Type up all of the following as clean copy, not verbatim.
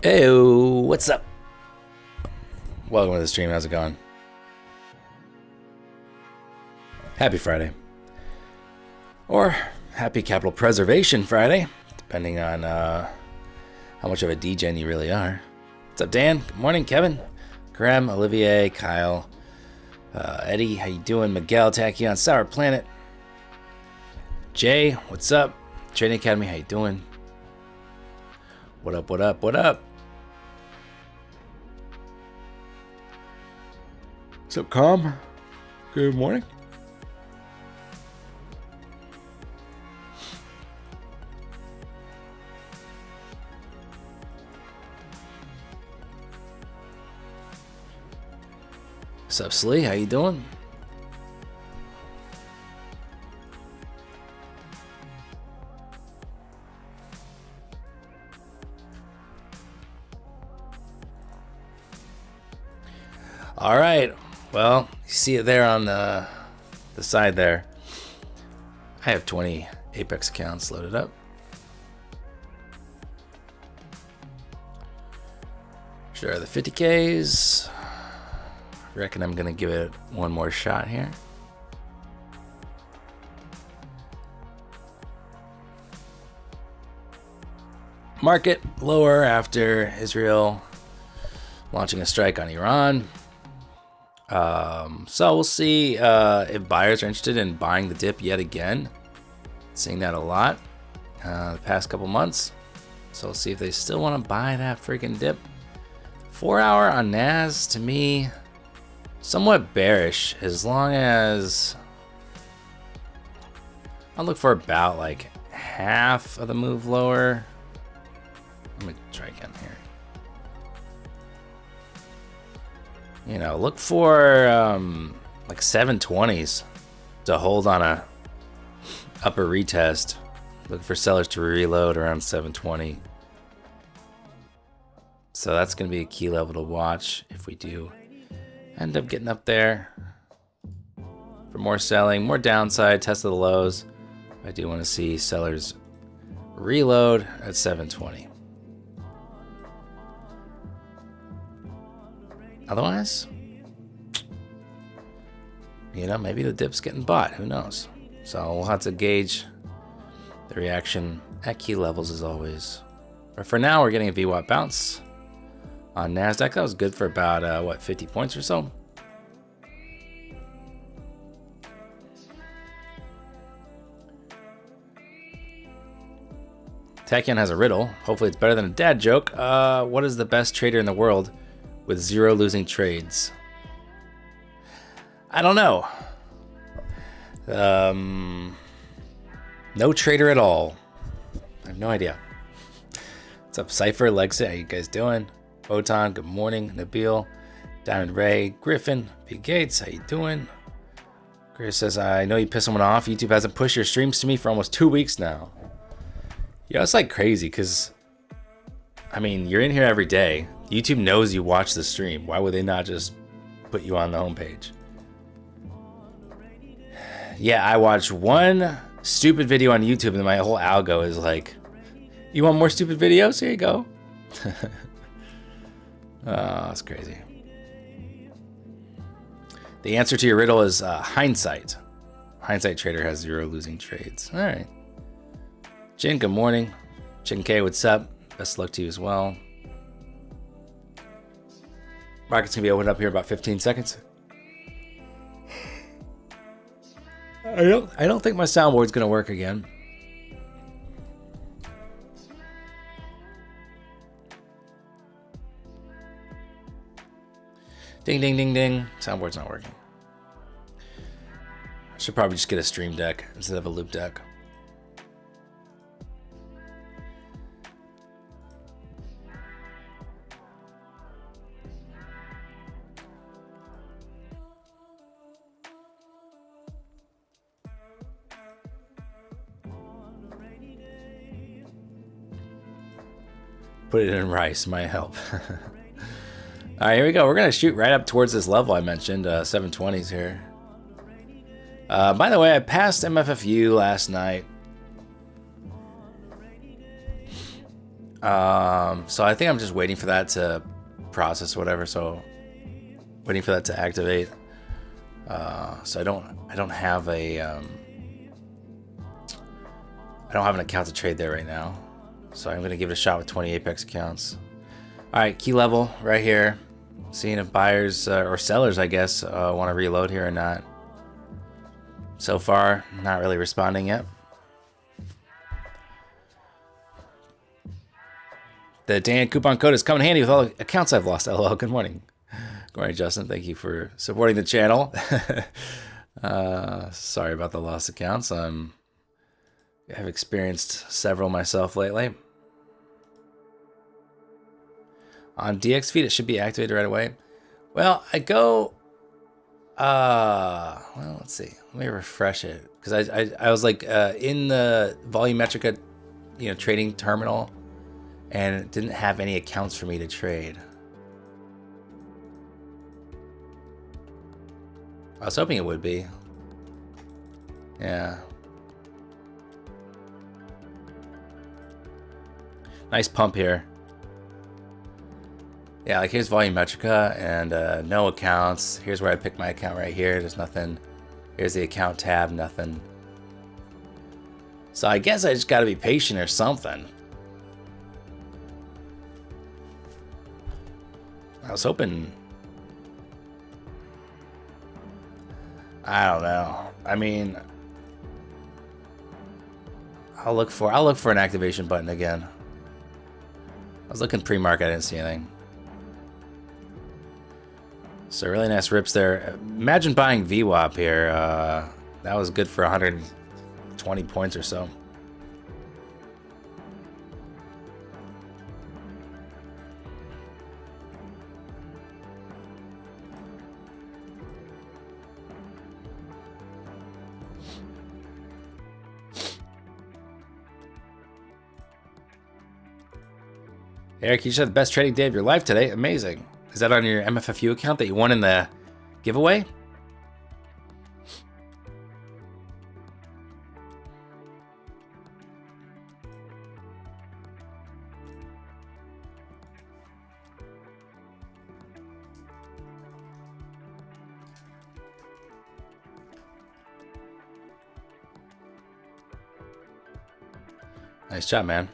Hey, what's up? Welcome to the stream. How's it going? Happy Friday. Or happy Capital Preservation Friday, depending on how much of a degen you really are. What's up, Dan? Good morning, Kevin. Graham, Olivier, Kyle, Eddie, how you doing? Miguel, Tachyon, Sour Planet. Jay, what's up? Trading Academy, how you doing? What up, what up, what up? What's up, Com? Good morning. What's up, Slee? How you doing? All right. Well, you see it there on the side there. I have 20 Apex accounts loaded up. Sure, the 50Ks. Reckon I'm gonna give it one more shot here. Market lower after Israel launching a strike on Iran. So we'll see if buyers are interested in buying the dip yet again. Seeing that a lot the past couple months. So we'll see if they still want to buy that freaking dip. 4 hour on NAS to me, somewhat bearish, as long as I'll look for about like half of the move lower. Let me try again here. You know, look for like 720s to hold on a upper retest. Look for sellers to reload around 720. So that's going to be a key level to watch if we do end up getting up there. For more selling, more downside, test of the lows. I do want to see sellers reload at 720. Otherwise, you know, maybe the dip's getting bought. Who knows? So we'll have to gauge the reaction at key levels as always. But for now, we're getting a VWAP bounce on NASDAQ. That was good for about, what, 50 points or so? Tachyon has a riddle. Hopefully it's better than a dad joke. What is the best trader in the world with 0 losing trades? I don't know. No trader at all. I have no idea. What's up, Cypher, Lexa? How you guys doing? Photon, good morning. Nabil, Diamond Ray, Griffin, P. Gates, how you doing? Chris says, I know you piss someone off. YouTube hasn't pushed your streams to me for almost 2 weeks now. Yeah, it's like crazy because, I mean, you're in here every day. YouTube knows you watch the stream. Why would they not just put you on the homepage? Yeah, I watch one stupid video on YouTube and my whole algo is like, you want more stupid videos? Here you go. Oh, that's crazy. The answer to your riddle is hindsight. Hindsight trader has 0 losing trades. All right. Jin, good morning. Jin K, what's up? Best of luck to you as well. Market's gonna be opened up here in about 15 seconds. I don't think my soundboard's gonna work again. Ding, ding, ding, ding. Soundboard's not working. I should probably just get a stream deck instead of a loop deck. Put it in rice, might help. All right, here we go. We're gonna shoot right up towards this level I mentioned, 720s here. By the way, I passed MFFU last night. So I think I'm just waiting for that to process or whatever. So waiting for that to activate. So I don't have a I don't have an account to trade there right now. So I'm gonna give it a shot with 20 Apex accounts. All right, key level right here. Seeing if buyers or sellers, I guess, want to reload here or not. So far, not really responding yet. The Dan coupon code is coming handy with all the accounts I've lost. LOL. Good morning. Good morning, Justin. Thank you for supporting the channel. Sorry about the lost accounts. I have experienced several myself lately. On DX feed, it should be activated right away. Well, I go. Well, let's see. Let me refresh it because I was like in the Volumetrica, trading terminal, and it didn't have any accounts for me to trade. I was hoping it would be. Yeah. Nice pump here. Yeah, like here's Volumetrica and no accounts. Here's where I pick my account right here. There's nothing. Here's the account tab, nothing. So I guess I just gotta be patient or something. I was hoping. I don't know. I mean, I'll look for an activation button again. I was looking pre-market, I didn't see anything. So really nice rips there. Imagine buying VWAP here. That was good for 120 points or so. Eric, you just had the best trading day of your life today. Amazing. Is that on your MFFU account that you won in the giveaway? Nice job, man.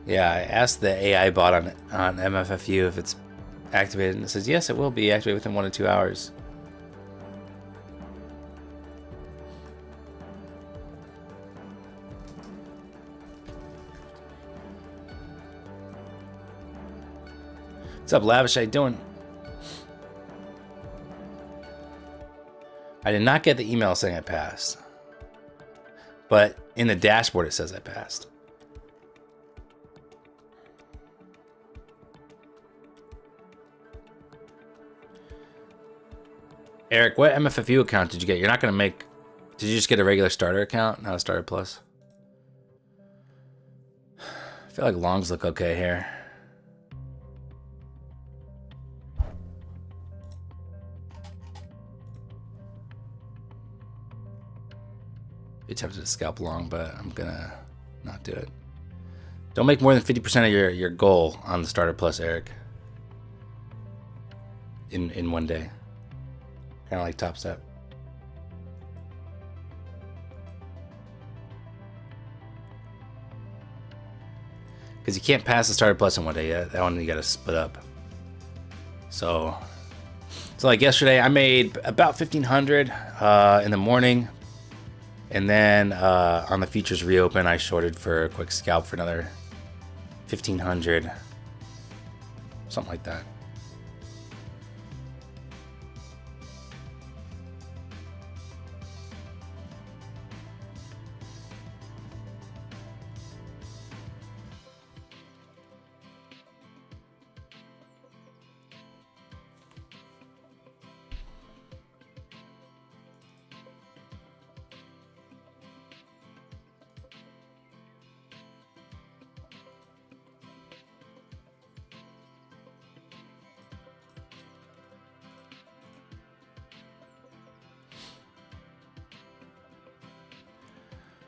Yeah, I asked the AI bot on MFFU if it's activated, and it says yes, it will be activated within 1 to 2 hours. What's up, Lavish? How you doing? I did not get the email saying I passed, but in the dashboard it says I passed. Eric, what MFFU account did you get? You're not going to make... Did you just get a regular starter account, not a starter plus? I feel like longs look okay here. Be tempted to scalp long, but I'm going to not do it. Don't make more than 50% of your goal on the starter plus, Eric. In one day. Kind of like Top Step. Because you can't pass the starter plus in one day yet. That one you got to split up. So like yesterday, I made about 1,500 in the morning. And then on the futures reopen, I shorted for a quick scalp for another 1,500. Something like that.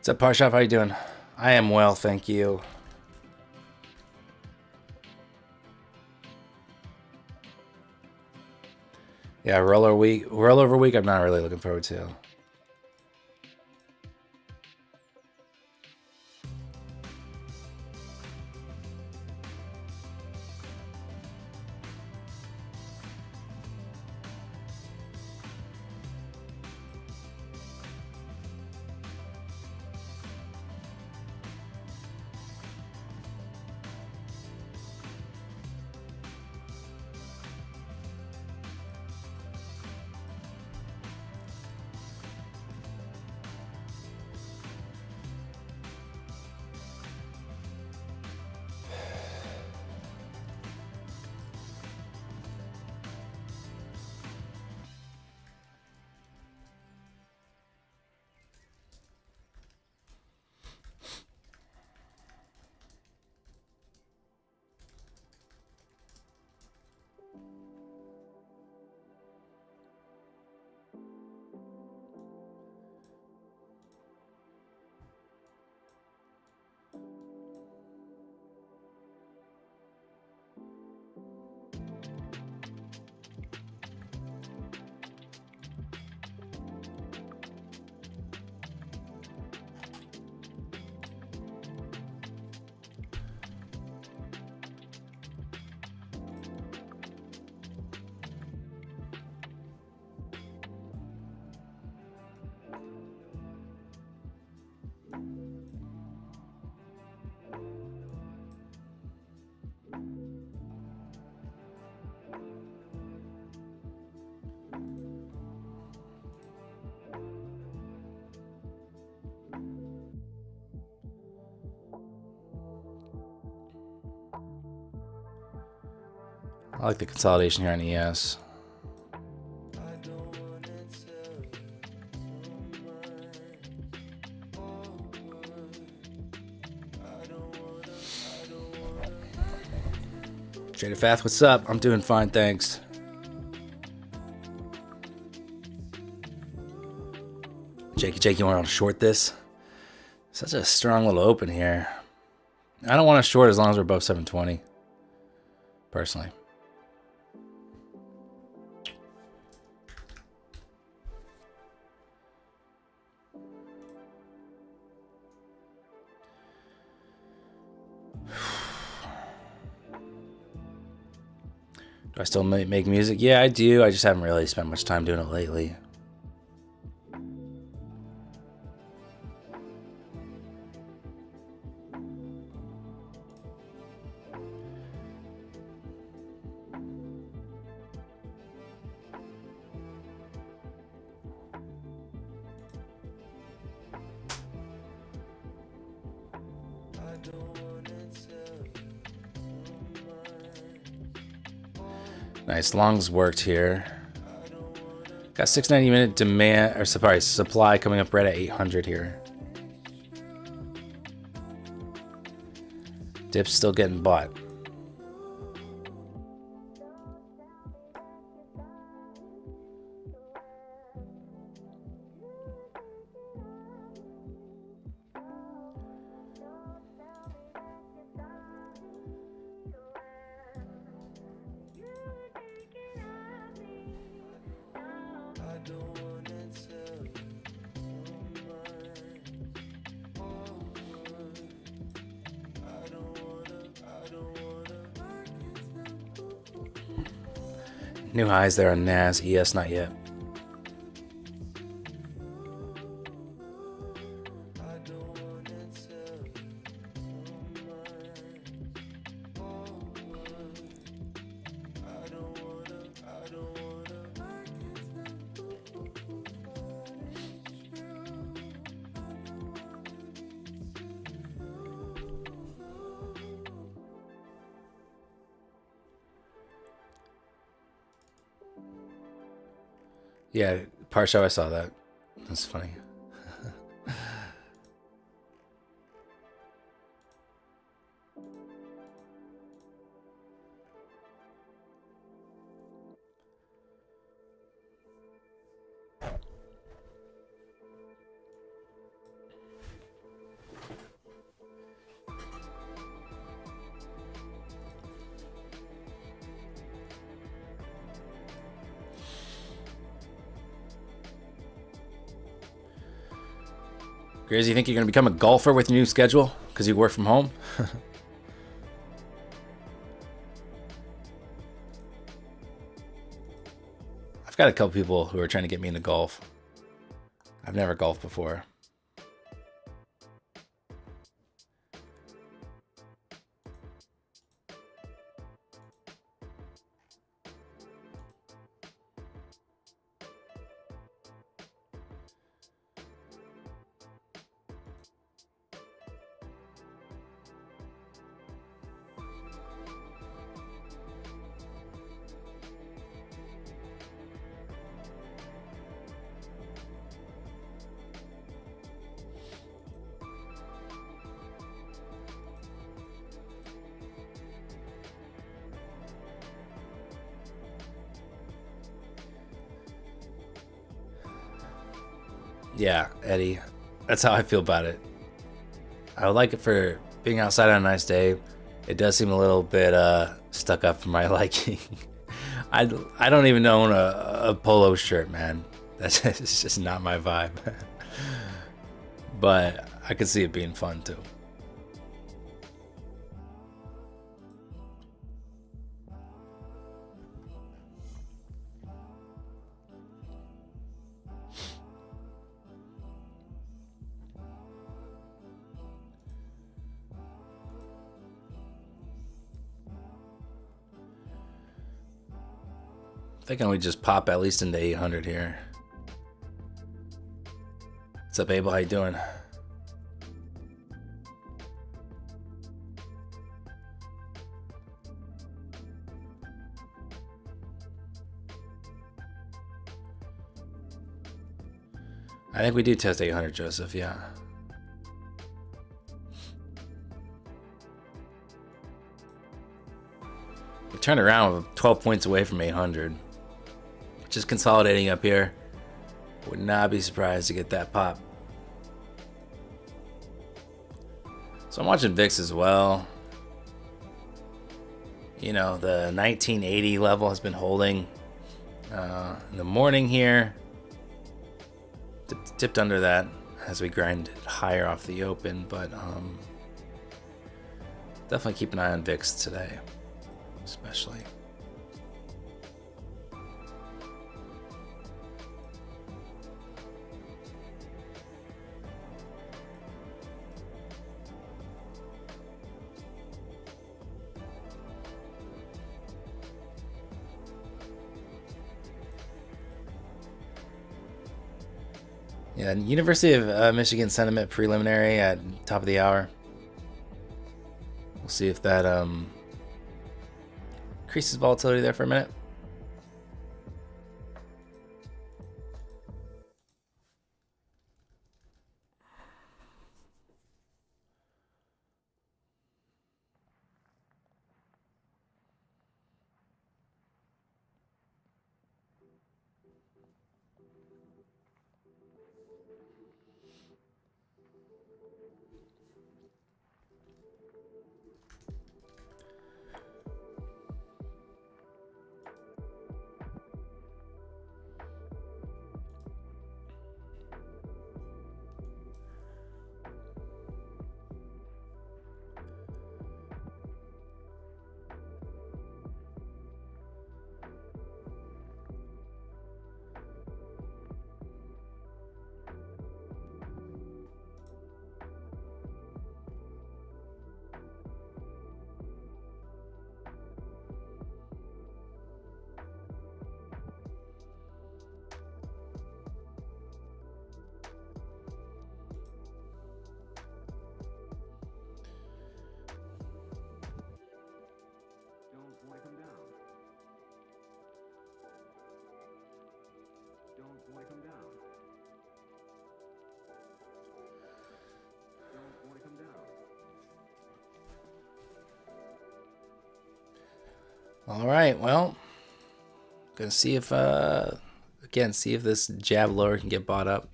What's up, Parshov? How you doing? I am well, thank you. Yeah, rollover week. I'm not really looking forward to. I like the consolidation here on ES. Trader Fath, what's up? I'm doing fine, thanks. Jake, you want to short this? Such a strong little open here. I don't want to short as long as we're above 720, personally. Do I still make music? Yeah, I do. I just haven't really spent much time doing it lately. Nice, longs worked here. Got 690-minute demand, or sorry, supply coming up right at 800 here. Dip's still getting bought. New highs there on NAS, ES not yet. Yeah, Parshow, I saw that. That's funny. Grizz, you think you're going to become a golfer with your new schedule because you work from home? I've got a couple people who are trying to get me into golf. I've never golfed before. Yeah, Eddie, that's how I feel about it. I would like it for being outside on a nice day. It does seem a little bit stuck up for my liking. I don't even own a polo shirt, man. That's it's just not my vibe. But I could see it being fun too. Thinking we just pop at least into 800 here. What's up, Abel? How you doing? I think we do test 800, Joseph. Yeah. We turned around with 12 points away from 800. Just consolidating up here. Would not be surprised to get that pop. So I'm watching VIX as well. You know, the 1980 level has been holding in the morning here. Dipped under that as we grind higher off the open, but definitely keep an eye on VIX today, especially. Yeah, University of Michigan sentiment preliminary at top of the hour. We'll see if that increases volatility there for a minute. All right, well, gonna see if again, see if this jab lower can get bought up.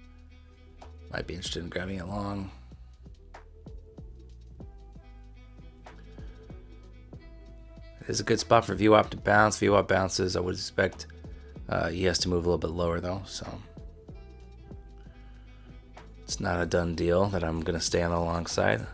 Might be interested in grabbing it long. It is a good spot for VWAP to bounce. VWAP bounces, I would expect he has to move a little bit lower though, so It's not a done deal that I'm going to stay on the long side.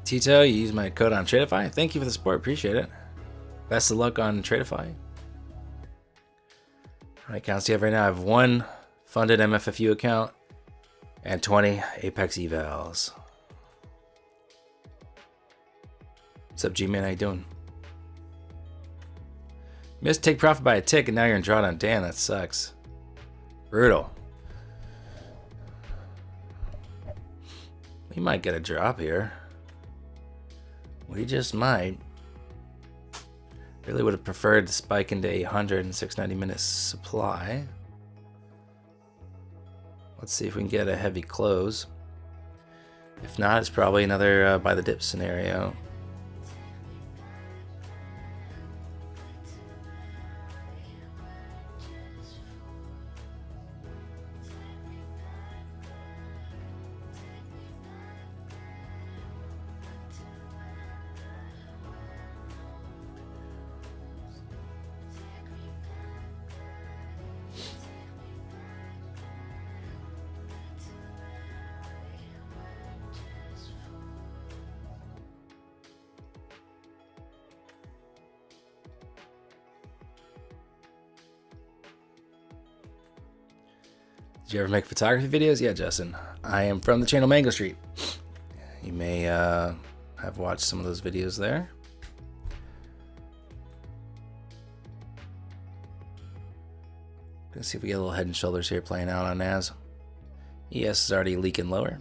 Tito, you use my code on Tradeify. Thank you for the support. Appreciate it. Best of luck on Tradeify. How many accounts do you have right now? I have 1 funded MFFU account and 20 Apex evals. What's up, G-Man? How you doing? Missed take profit by a tick, and now you're in drawdown. Damn, that sucks. Brutal. We might get a drop here. We just might. Really would have preferred to spike into 800 and 690 minutes supply. Let's see if we can get a heavy close. If not, it's probably another buy the dip scenario. Did you ever make photography videos? Yeah, Justin. I am from the channel Mango Street. You may have watched some of those videos there. Gonna see if we get a little head and shoulders here playing out on NAS. ES is already leaking lower.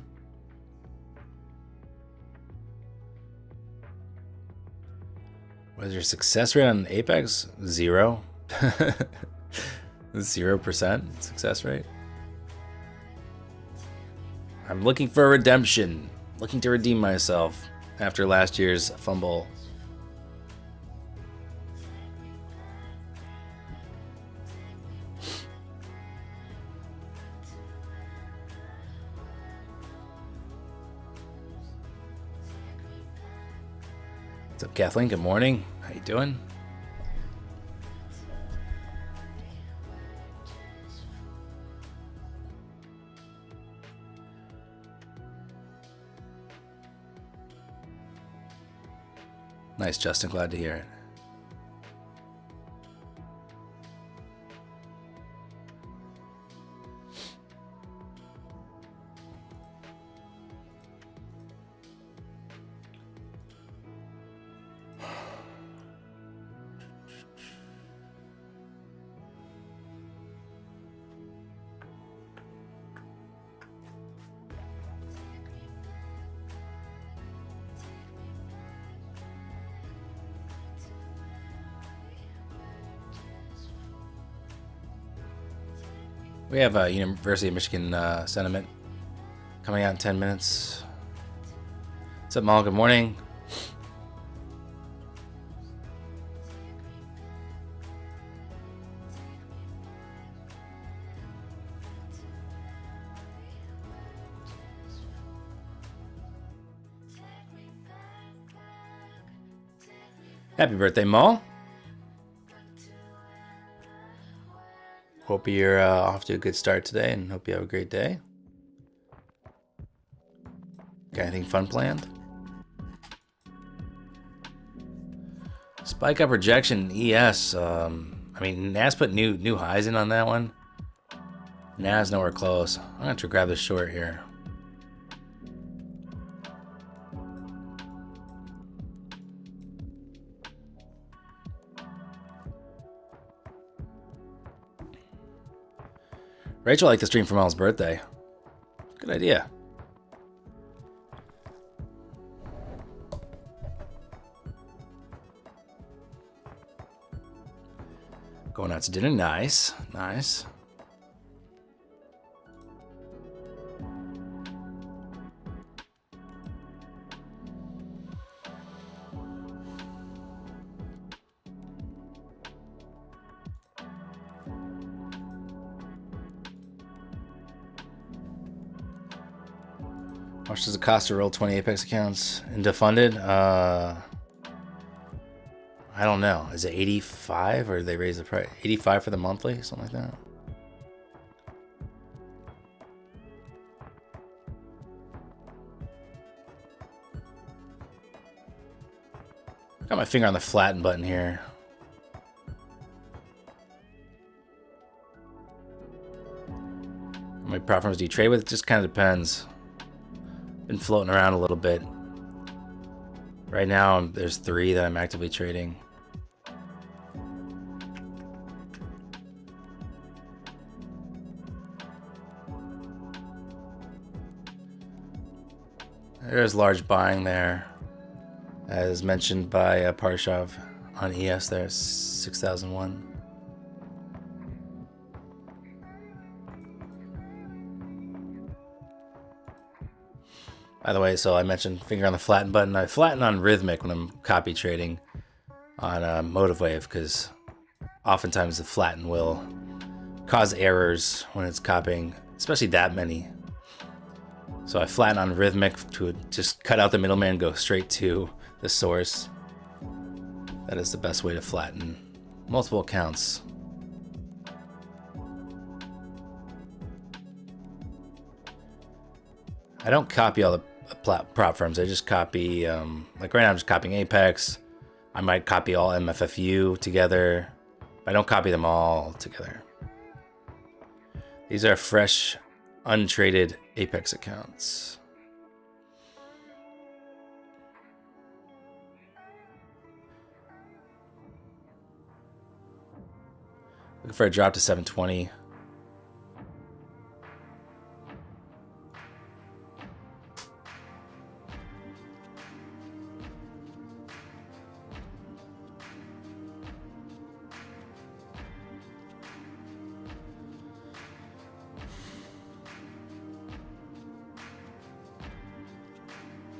What is your success rate on Apex? 0. 0% success rate. I'm looking for a redemption. Looking to redeem myself after last year's fumble. What's up, Kathleen? Good morning. How you doing? Nice, Justin. Glad to hear it. We have a University of Michigan sentiment coming out in 10 minutes. What's up, Mal? Good morning. Happy birthday, Mo. Hope you're off to a good start today and hope you have a great day. Got anything fun planned? Spike up rejection, ES. I mean, NAS put new highs in on that one. NAS nowhere close. I'm gonna have to grab this short here. Rachel liked the stream for Mel's birthday. Good idea. Going out to dinner, nice, nice. How much does it cost to roll 20 Apex accounts into funded? I don't know. Is it 85 or they raise the price? 85 for the monthly, something like that. Got my finger on the flatten button here. How many platforms do you trade with? It just kind of depends. Been floating around a little bit. Right now, there's 3 that I'm actively trading. There's large buying there, as mentioned by Parshov on ES there, 6001. By the way, so I mentioned finger on the flatten button. I flatten on rhythmic when I'm copy trading on Motive Wave because oftentimes the flatten will cause errors when it's copying, especially that many. So I flatten on rhythmic to just cut out the middleman and go straight to the source. That is the best way to flatten multiple accounts. I don't copy all the prop firms. I just copy, like right now I'm just copying Apex. I might copy all MFFU together. But I don't copy them all together. These are fresh, untraded Apex accounts. Looking for a drop to 720.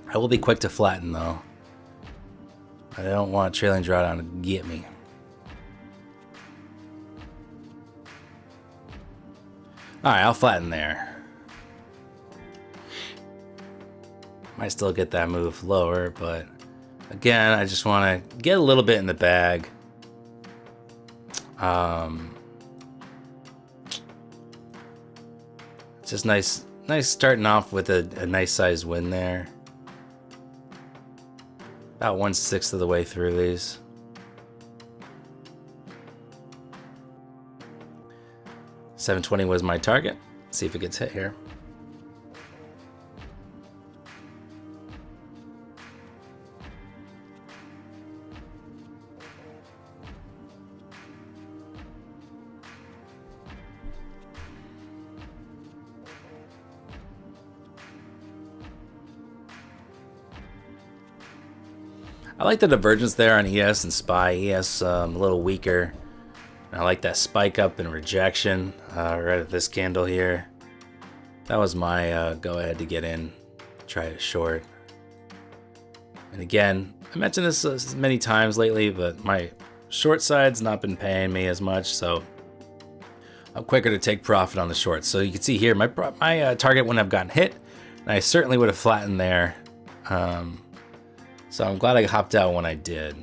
I will be quick to flatten though. I don't want trailing drawdown to get me. Alright, I'll flatten there. Might still get that move lower, but again, I just want to get a little bit in the bag. It's just nice starting off with a nice sized win there. About 1/6 of the way through these. $720 was my target. Let's see if it gets hit here. I like the divergence there on ES and SPY. ES a little weaker. I like that spike up and rejection right at this candle here. That was my go ahead to get in, try it short. And again, I mentioned this many times lately, but my short side's not been paying me as much, so I'm quicker to take profit on the shorts. So you can see here, my target wouldn't have gotten hit, and I certainly would have flattened there. So I'm glad I hopped out when I did.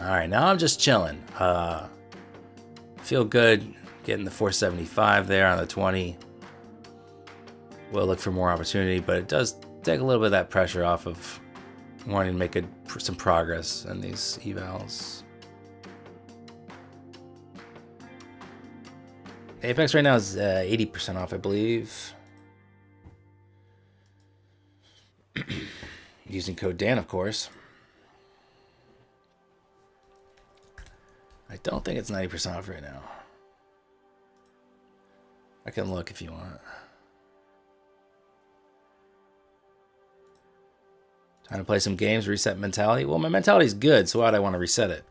All right, now I'm just chilling. Feel good getting the 475 there on the 20. We'll look for more opportunity, but it does take a little bit of that pressure off of wanting to make some progress in these evals. Apex right now is 80% off, I believe. Using code Dan, of course. I don't think it's 90% off right now. I can look if you want. Time to play some games, reset mentality. Well, my mentality's good, so why would I want to reset it?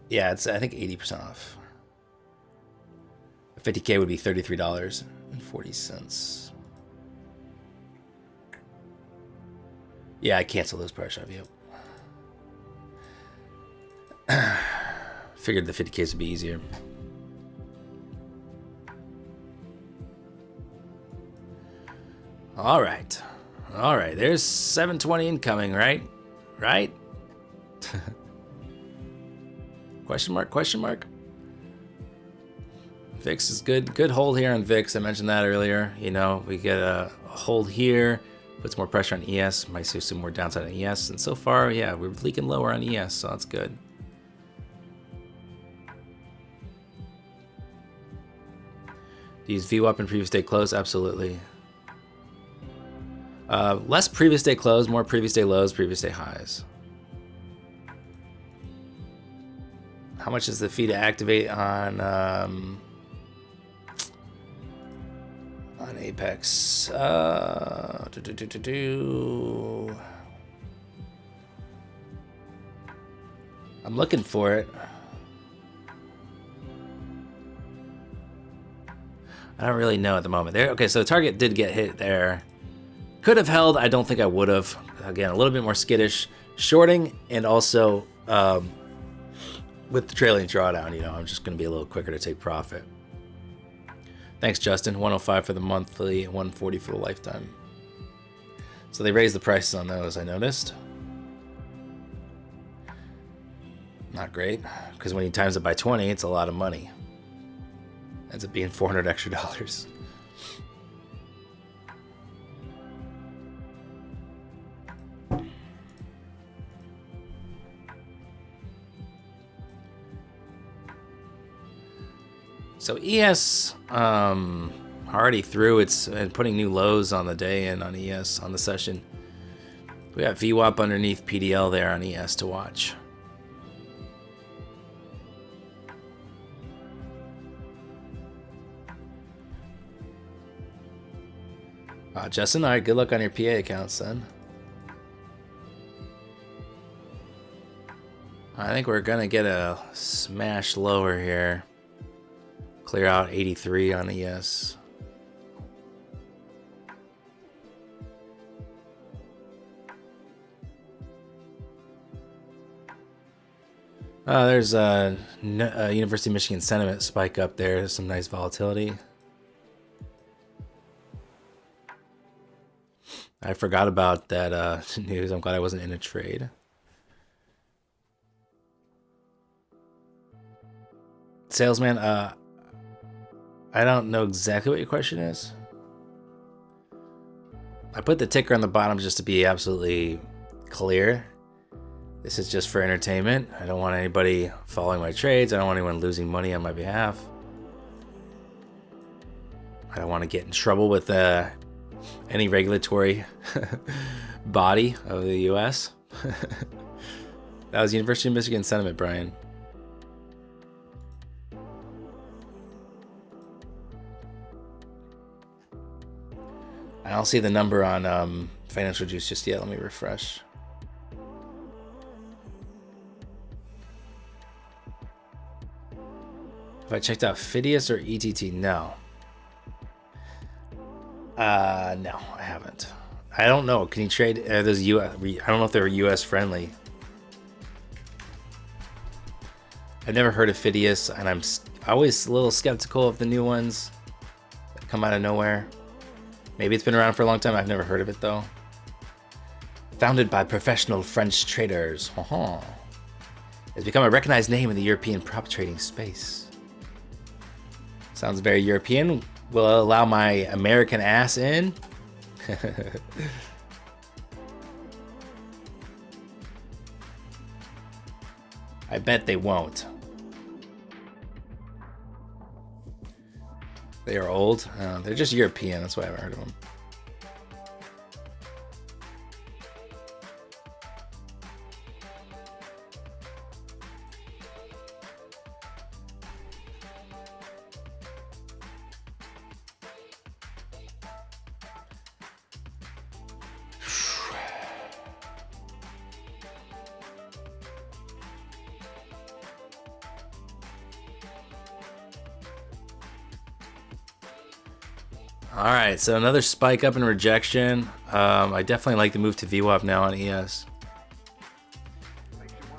Yeah, it's I think 80% off. A 50K would be $33.40. Yeah, I cancel those price of you. Figured the 50Ks would be easier. All right. There's 720 incoming, right? Right? Question mark? VIX is good. Good hold here on VIX. I mentioned that earlier. You know, we get a hold here. Puts more pressure on ES. Might see some more downside on ES. And so far, yeah, we're leaking lower on ES, so that's good. Do you use VWAP in previous day close? Absolutely. Less previous day close, more previous day lows, previous day highs. How much is the fee to activate on Apex? I'm looking for it. I don't really know at the moment. There. Okay, so the target did get hit there. Could have held. I don't think I would have. Again, a little bit more skittish. Shorting and also with the trailing drawdown, you know, I'm just going to be a little quicker to take profit. Thanks, Justin. 105 for the monthly, 140 for the lifetime. So they raised the prices on those, I noticed. Not great, because when you times it by 20, it's a lot of money. Ends up being $400 extra. So ES already through its and putting new lows on the day and on ES on the session. We got VWAP underneath PDL there on ES to watch. Justin, all right, good luck on your PA accounts then. I think we're gonna get a smash lower here. Clear out 83 on ES. There's a University of Michigan sentiment spike up there. There's some nice volatility. I forgot about that news. I'm glad I wasn't in a trade. Salesman, I don't know exactly what your question is. I put the ticker on the bottom just to be absolutely clear. This is just for entertainment. I don't want anybody following my trades. I don't want anyone losing money on my behalf. I don't want to get in trouble with any regulatory body of the U.S. That was University of Michigan sentiment, Brian. I don't see the number on Financial Juice just yet. Let me refresh. Have I checked out Phidias or ETT? No. No, I haven't. I don't know. Can you trade those US? I don't know if they're US friendly. I've never heard of Phidias, and I'm always a little skeptical of the new ones that come out of nowhere. Maybe it's been around for a long time. I've never heard of it though. Founded by professional French traders. It's become a recognized name in the European prop trading space. Sounds very European. Will allow my American ass in. I bet they won't. They are old. They're just European. That's why I haven't heard of them. All right, so another spike up in rejection. I definitely like the move to VWAP now on ES.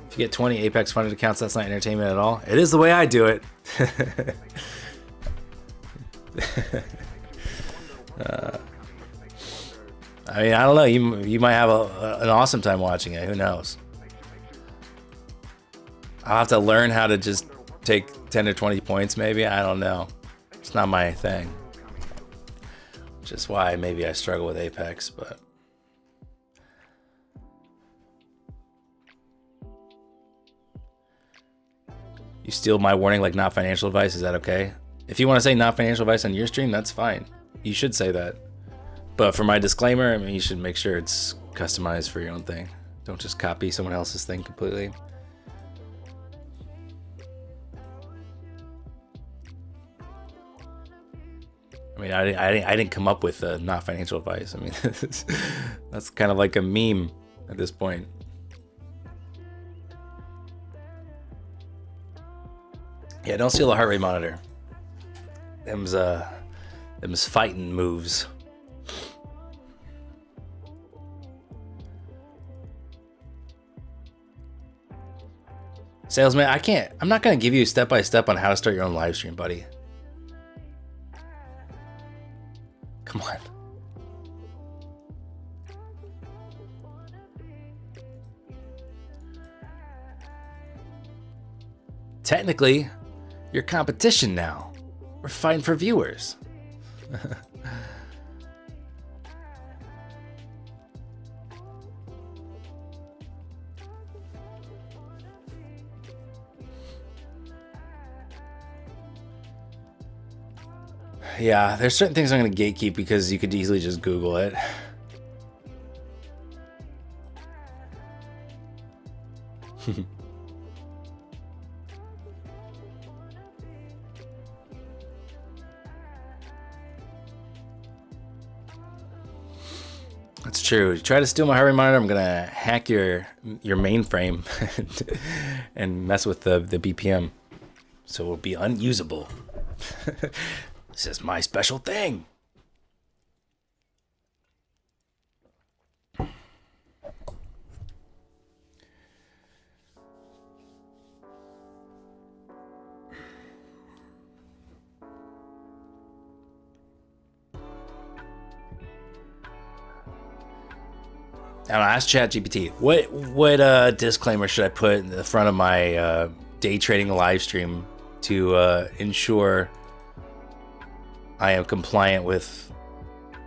If you get 20 Apex funded accounts, that's not entertainment at all. It is the way I do it. I mean, I don't know. You might have an awesome time watching it. Who knows? I'll have to learn how to just take 10 or 20 points, maybe. I don't know. It's not my thing. Which is why maybe I struggle with Apex, but you steal my warning like not financial advice. Is that okay? If you want to say not financial advice on your stream, that's fine. You should say that. But for my disclaimer, I mean, you should make sure it's customized for your own thing. Don't just copy someone else's thing completely. I mean, I didn't come up with not financial advice. I mean, that's kind of like a meme at this point. Yeah, don't steal the heart rate monitor. Them's fighting moves. Salesman, I'm not gonna give you step by step on how to start your own live stream, buddy. Come on. Technically, you're competition now. We're fighting for viewers. Yeah, there's certain things I'm going to gatekeep because you could easily just Google it. That's true. You try to steal my heart rate monitor, I'm going to hack your mainframe and mess with the BPM. So it'll be unusable. This is my special thing. Now ask ChatGPT, what disclaimer should I put in the front of my day trading live stream to ensure I am compliant with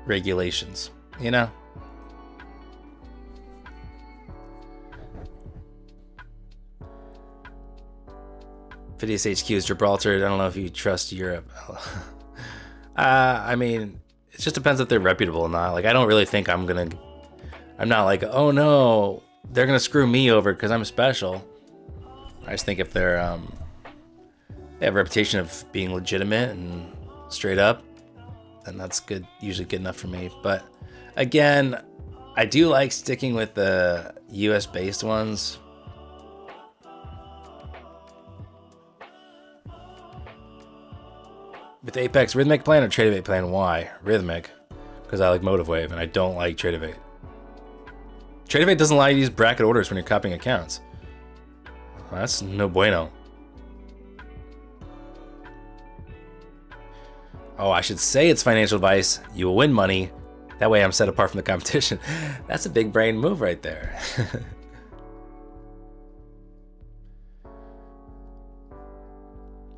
regulations, you know? Phidias HQ is Gibraltar. I don't know if you trust Europe. I mean, it just depends if they're reputable or not. Like, I don't really think I'm not like, oh no, they're gonna screw me over because I'm special. I just think if they have a reputation of being legitimate and straight up, then that's good, usually good enough for me. But again, I do like sticking with the US based ones. With Apex, Rhythmic plan or Tradeovate plan? Why? Rhythmic, because I like Motive Wave and I don't like Tradeovate. Tradeovate doesn't allow you to use bracket orders when you're copying accounts. That's no bueno. Oh, I should say it's financial advice. You will win money, That way I'm set apart from the competition. That's a big brain move right there.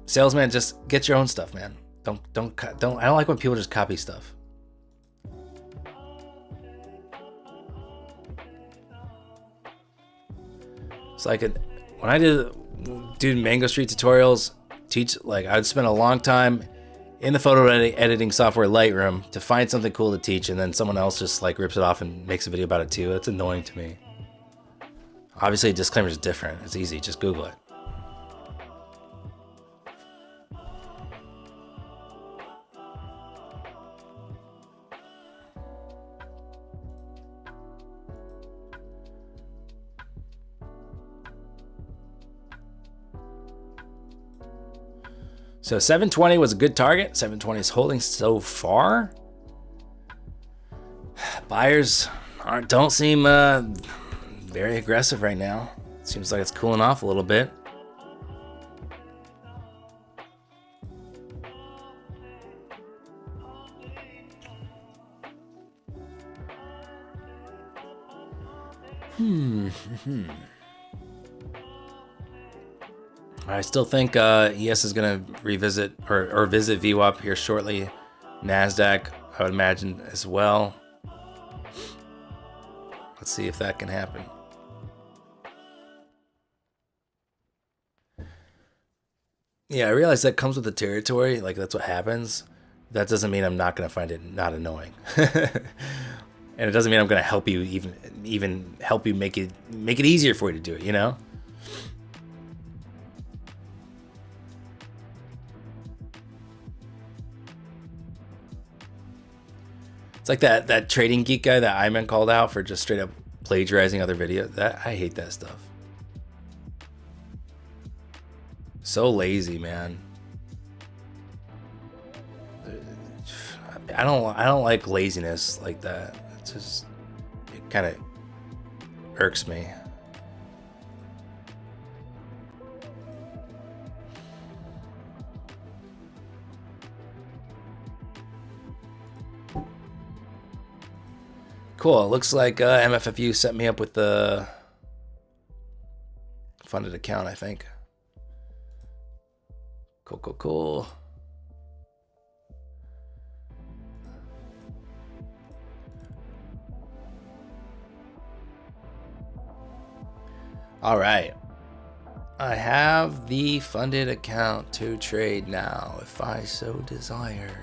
Salesman, just get your own stuff, man. Don't. I don't like when people just copy stuff. It's like when I do Mango Street tutorials, I'd spend a long time in the photo editing software Lightroom to find something cool to teach, and then someone else just like rips it off and makes a video about it too. That's annoying to me. Obviously, a disclaimer is different. It's easy. Just Google it. So 720 was a good target. 720 is holding so far. Buyers don't seem very aggressive right now. Seems like it's cooling off a little bit. I still think ES is going to revisit or visit VWAP here shortly. NASDAQ, I would imagine, as well. Let's see if that can happen. Yeah, I realize that comes with the territory. Like, that's what happens. That doesn't mean I'm not going to find it not annoying. And it doesn't mean I'm going to help you even help you make it easier for you to do it, you know? It's like that trading geek guy that Iman called out for just straight up plagiarizing other videos. I hate that stuff. So lazy, man. I don't like laziness like that. It kind of irks me. Cool. It looks like MFFU set me up with the funded account, I think. Cool. All right. I have the funded account to trade now, if I so desire.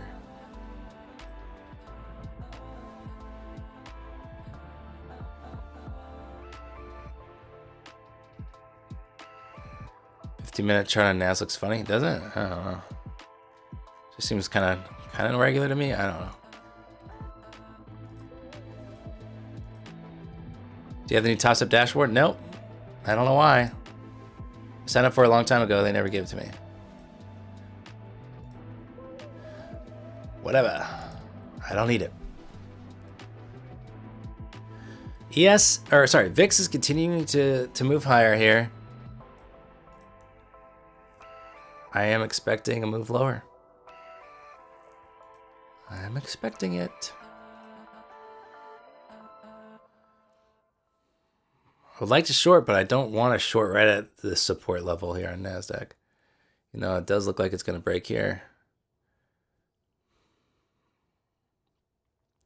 Minute chart on NAS looks funny, doesn't it? I don't know. Just seems kind of irregular to me. I don't know. Do you have the new Toss Up dashboard? Nope. I don't know why. I signed up for it a long time ago. They never gave it to me. Whatever. I don't need it. VIX is continuing to move higher here. I am expecting a move lower. I am expecting it. I would like to short, but I don't want to short right at the support level here on NASDAQ. You know, it does look like it's going to break here.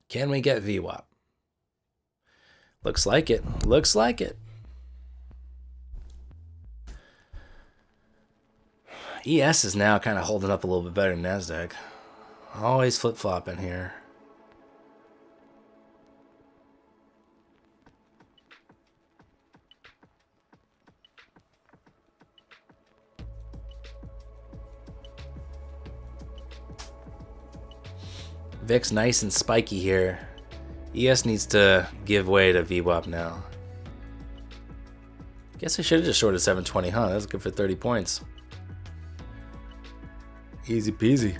Can we get VWAP? Looks like it. Looks like it. ES is now kind of holding up a little bit better than NASDAQ. Always flip-flopping here. VIX nice and spiky here. ES needs to give way to VWAP now. Guess I should have just shorted 720, huh? That's good for 30 points. Easy peasy.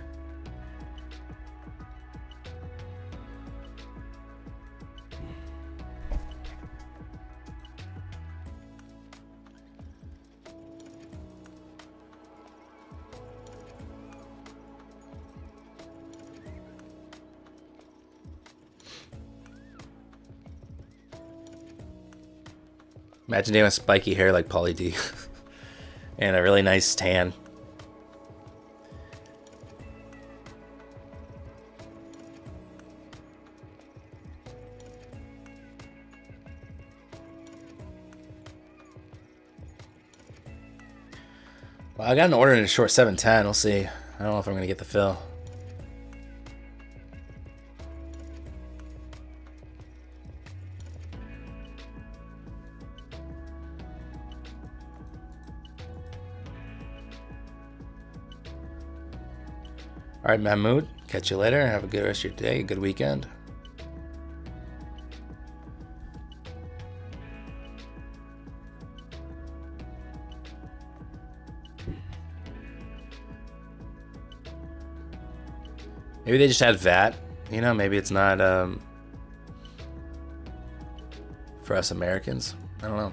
Imagine having spiky hair like Pauly D. And a really nice tan. Well, I got an order in a short 710. We'll see. I don't know if I'm going to get the fill. All right, Mahmoud. Catch you later. Have a good rest of your day. Good weekend. Maybe they just had VAT. You know, maybe it's not for us Americans. I don't know.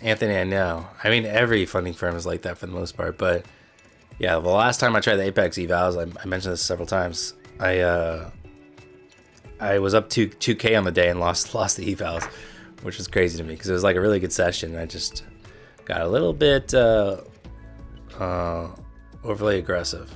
Anthony, I know. I mean, every funding firm is like that for the most part. But yeah, the last time I tried the Apex evals, I mentioned this several times. I was up to 2K on the day and lost the evals, which was crazy to me because it was like a really good session. I just got a little bit overly aggressive.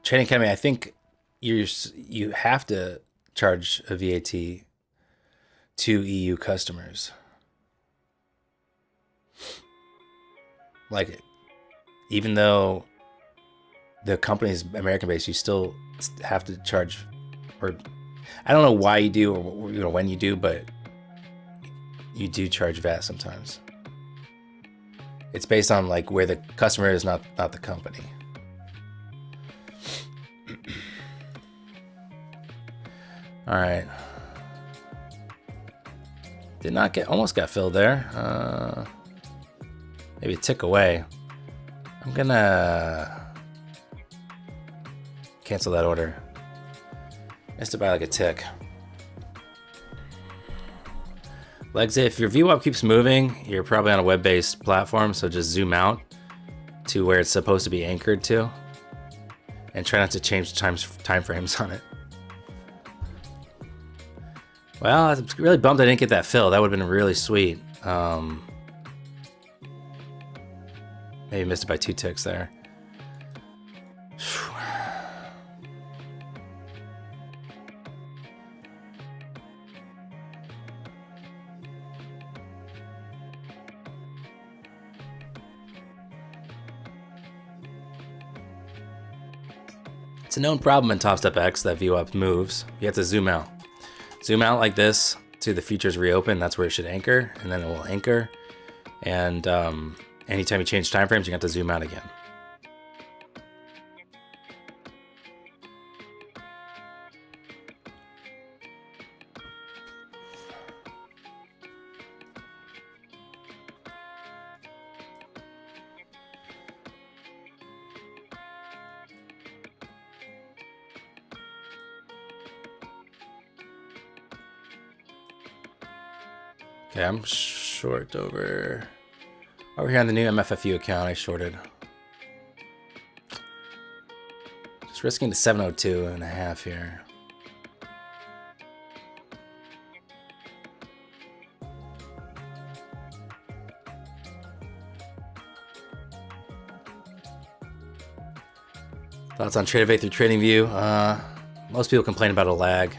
Trading Academy, I think you have to charge a VAT to EU customers. Like, even though the company's American based, you still have to charge, or I don't know why you do, or you know when you do, but you do charge VAT sometimes. It's based on like where the customer is, not the company. All right. Did not get, almost got filled there. Maybe a tick away. I'm gonna cancel that order. Missed it by like a tick. Legs, if your VWAP keeps moving, you're probably on a web-based platform, so just zoom out to where it's supposed to be anchored to, and try not to change time frames on it. Well, I'm really bummed I didn't get that fill. That would have been really sweet. Maybe missed it by 2 ticks there. It's a known problem in Top Step X that VWAP moves. You have to zoom out. Zoom out like this to the futures reopen. That's where it should anchor, and then it will anchor. And anytime you change time frames, you have to zoom out again. Okay, I'm short over here on the new MFFU account. I shorted. Just risking to 702.5 here. Thoughts on TradeAway through TradingView? Most people complain about a lag.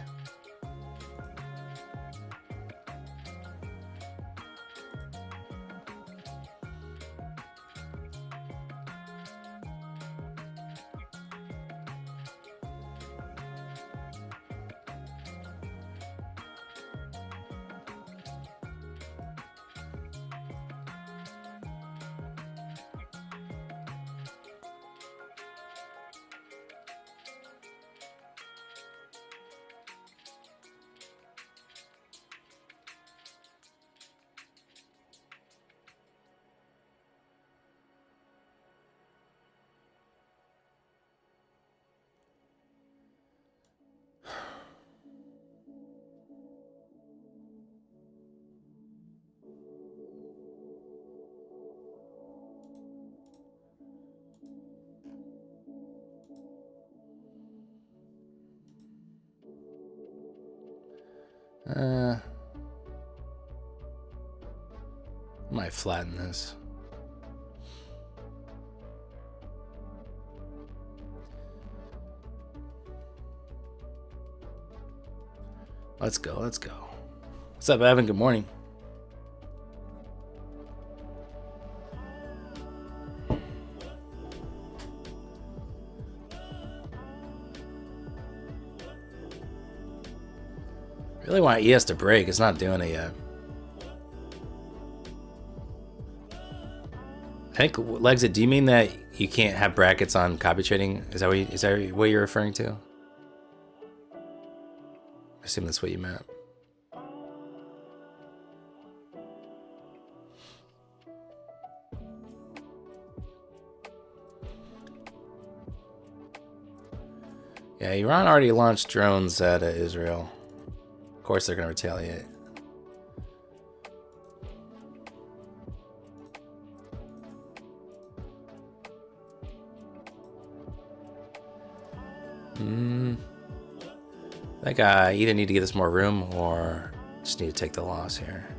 Might flatten this. Let's go, let's go. What's up, Evan? Good morning. Really want ES to break. It's not doing it yet. I think, Legs, do you mean that you can't have brackets on copy trading? Is that what you're referring to? I assume that's what you meant. Yeah, Iran already launched drones at Israel. Of course they're going to retaliate. I think I either need to give this more room or just need to take the loss here.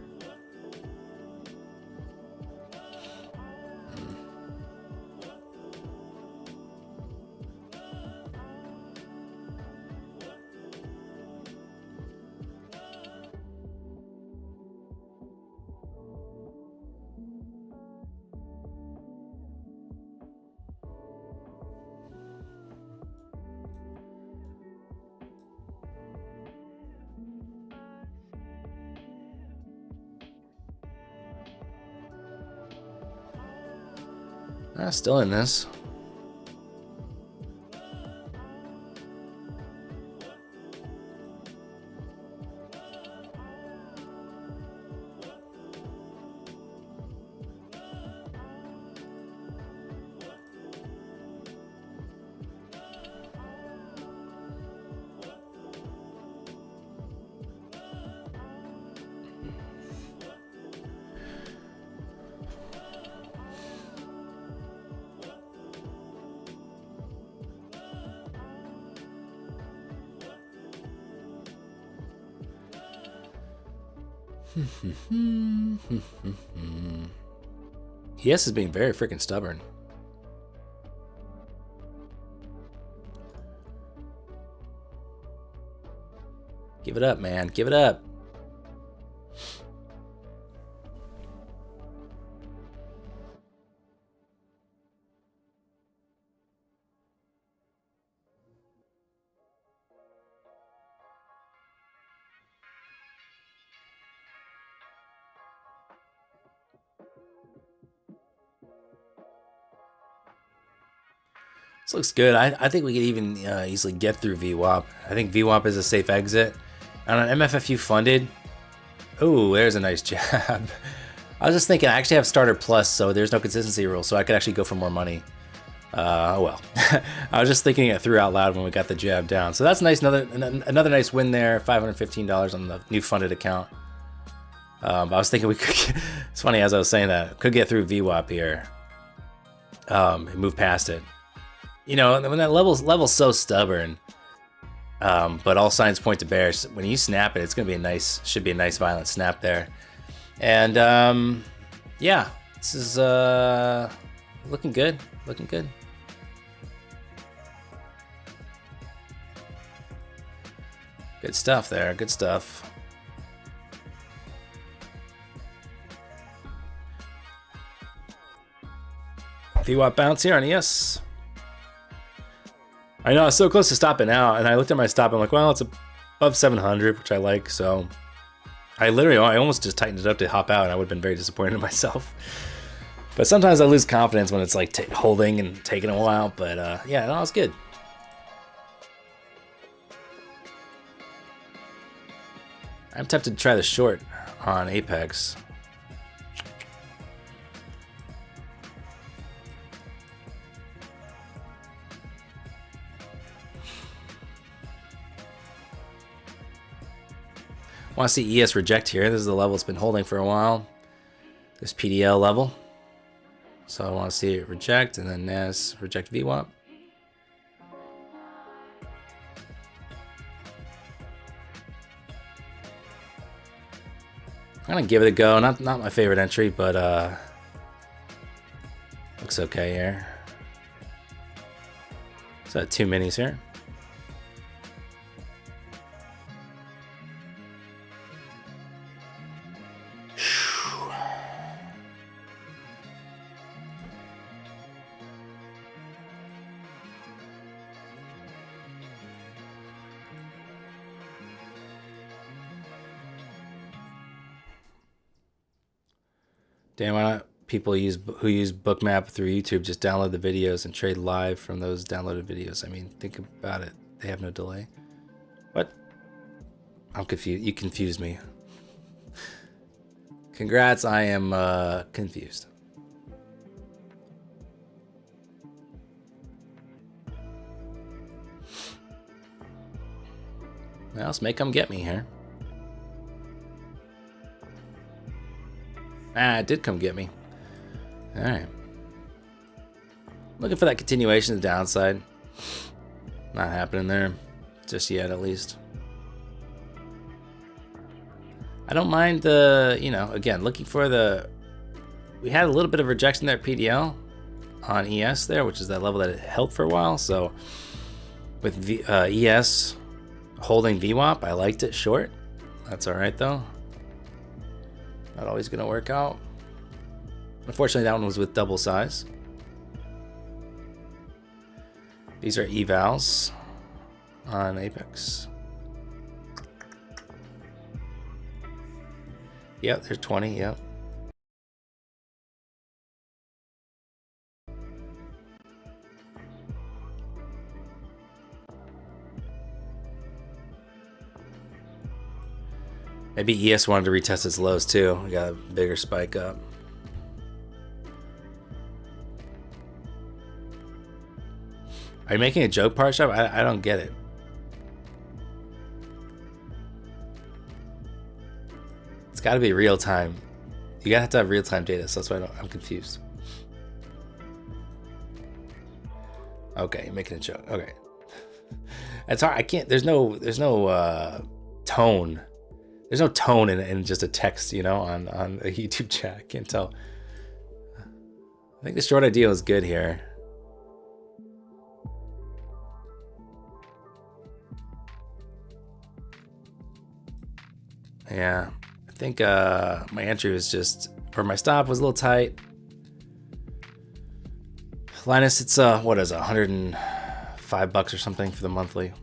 Still in this. ES is being very freaking stubborn. Give it up, man. Give it up. This looks good. I think we could even easily get through VWAP. I think VWAP is a safe exit. And on MFFU funded, oh, there's a nice jab. I was just thinking, I actually have starter plus, so there's no consistency rule, so I could actually go for more money. Oh well. I was just thinking it through out loud when we got the jab down. So that's nice. Another nice win there. $515 on the new funded account. I was thinking we could. It's funny as I was saying that could get through VWAP here. And move past it. You know, when that level's so stubborn, but all signs point to bearish. When you snap it, it's gonna be a nice, should be a nice violent snap there. And yeah, this is looking good, looking good. Good stuff there. Good stuff. VWAP bounce here on ES. I know I was so close to stopping out, and I looked at my stop. I'm like, well, it's above 700, which I like. So I almost just tightened it up to hop out, and I would have been very disappointed in myself. But sometimes I lose confidence when it's like holding and taking a while. But yeah, no, it's good. I'm tempted to try the short on Apex. Want to see ES reject here. This is the level it's been holding for a while. This PDL level. So I want to see it reject, and then NAS reject VWAP. I'm gonna give it a go. Not my favorite entry, but looks okay here. So 2 minis here. Damn, why not people who use Bookmap through YouTube just download the videos and trade live from those downloaded videos? I mean, think about it. They have no delay. What? I'm confused. You confused me. Congrats, I am confused. Well, this may come get me here. Ah, it did come get me. Alright. Looking for that continuation to the downside. Not happening there. Just yet, at least. I don't mind the, you know, again, looking for the... We had a little bit of rejection there at PDL on ES there, which is that level that it held for a while. So with ES holding VWAP, I liked it short. That's alright, though. Not always going to work out. Unfortunately, that one was with double size. These are evals on Apex. Yep, they're 20, yep. Maybe ES wanted to retest its lows too. We got a bigger spike up. Are you making a joke, Parshop? I don't get it. It's got to be real time. You gotta have to have real time data, so that's why I'm confused. Okay, you're making a joke. Okay, it's hard. I can't. There's no tone. There's no tone in just a text, you know, on a YouTube chat. I can't tell. I think the short idea is good here. Yeah, I think my entry was just, or my stop was a little tight. Linus, it's what is it, $105 or something for the monthly.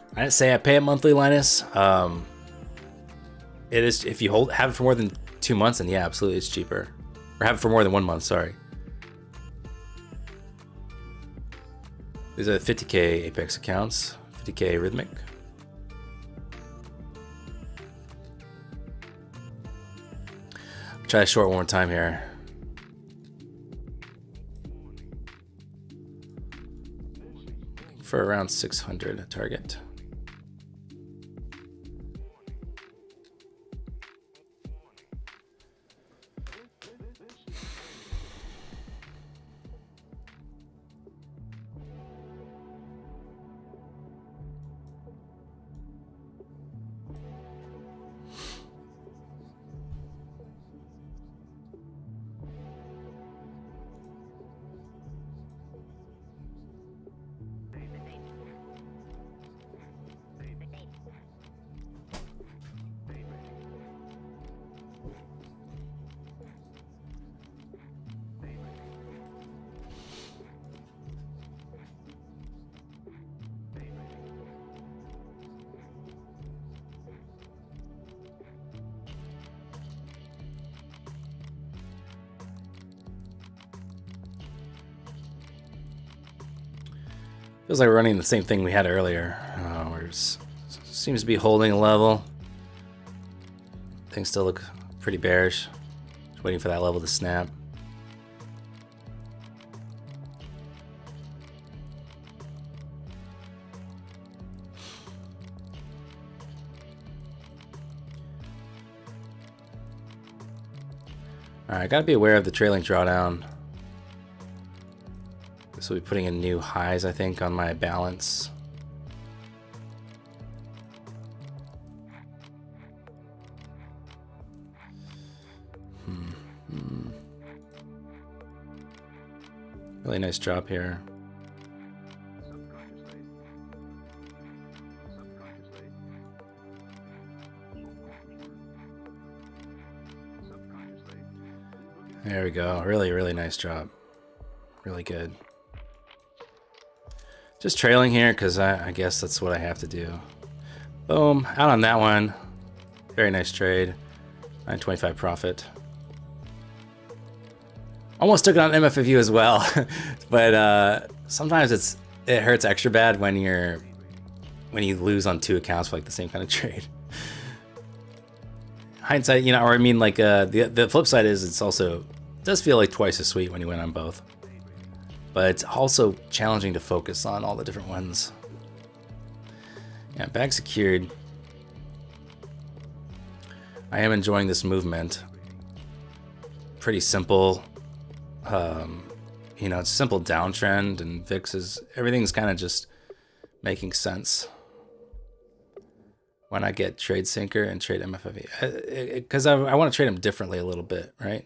I didn't say I pay it monthly, Linus. It is, if you have it for more than 2 months, then yeah, absolutely, it's cheaper. Or have it for more than 1 month. Sorry. These are the 50K Apex accounts, 50K Rhythmic. Try to short one more time here. For around 600 target. Feels like we're running the same thing we had earlier, where it seems to be holding a level. Things still look pretty bearish. Just waiting for that level to snap. Alright, gotta be aware of the trailing drawdown. This will be putting in new highs, I think, on my balance. Really nice drop here. There we go. Really, really nice drop. Really good. Just trailing here because I guess that's what I have to do. Boom. Out on that one. Very nice trade. 925 profit. Almost took it on MFFU as well. But sometimes it hurts extra bad when you lose on two accounts for like the same kind of trade. Hindsight, you know, or I mean, like the flip side is it does feel like twice as sweet when you win on both. But it's also challenging to focus on all the different ones. Yeah, bag secured. I am enjoying this movement. Pretty simple. You know, it's a simple downtrend, and VIX everything's kind of just making sense. Why not get trade sinker and trade MFFE? Because I want to trade them differently a little bit, right?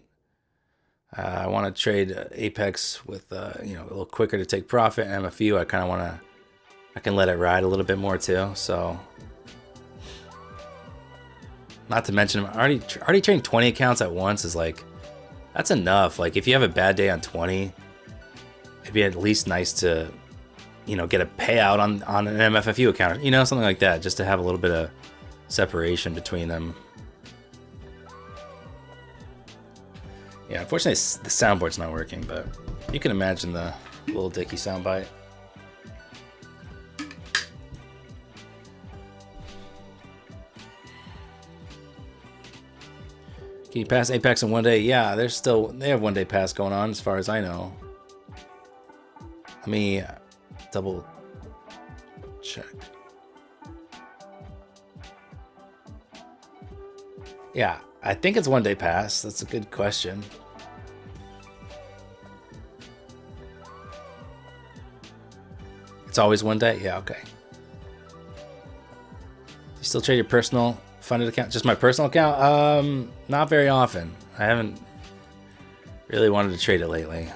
I want to trade Apex with you know, a little quicker to take profit. And MFU, I kind of want to, I can let it ride a little bit more too. So, not to mention, already trading 20 accounts at once is like, that's enough. Like if you have a bad day on 20, it'd be at least nice to, you know, get a payout on an MFFU account, you know, something like that, just to have a little bit of separation between them. Yeah, unfortunately the soundboard's not working, but you can imagine the little Dicky soundbite. Can you pass Apex in one day? Yeah, they have 1 day pass going on as far as I know. Let me double check. Yeah, I think it's 1 day pass. That's a good question. It's always 1 day? Yeah, okay. You still trade your personal funded account? Just my personal account? Not very often. I haven't really wanted to trade it lately.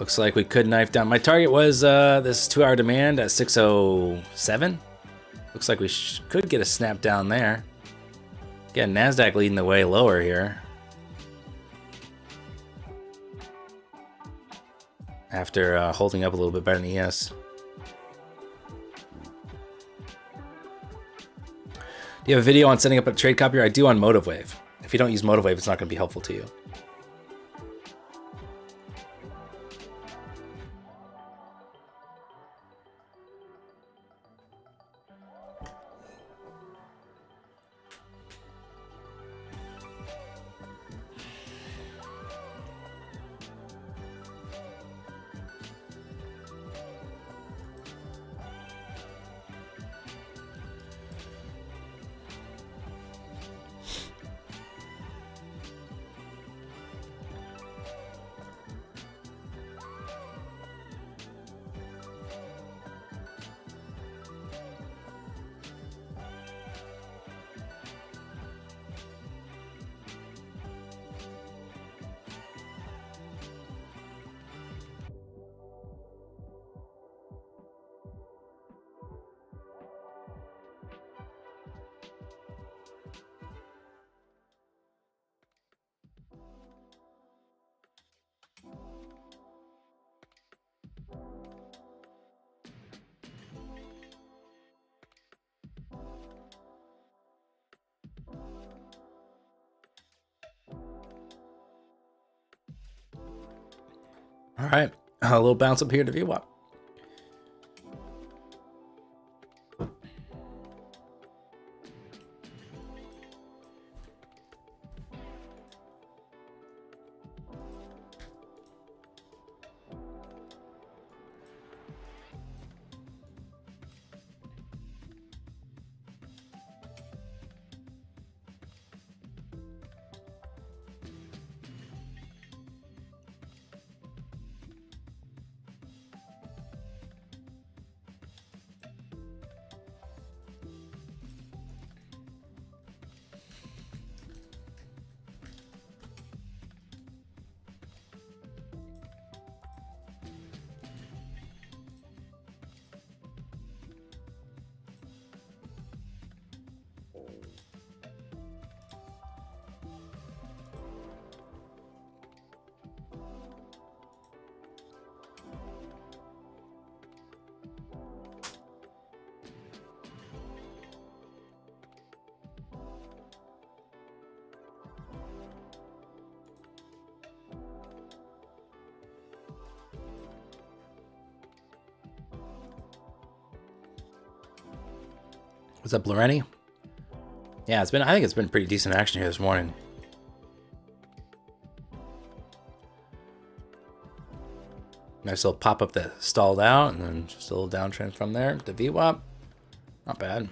Looks like we could knife down. My target was this 2 hour demand at 607. Looks like we could get a snap down there. Again, NASDAQ leading the way lower here. After holding up a little bit better than ES. Do you have a video on setting up a trade copier? I do on MotiveWave. If you don't use MotiveWave, it's not going to be helpful to you. All right, a little bounce up here to VWAP. What's up, Loreni? Yeah, I think it's been pretty decent action here this morning. Nice little pop up that stalled out, and then just a little downtrend from there to VWAP. Not bad.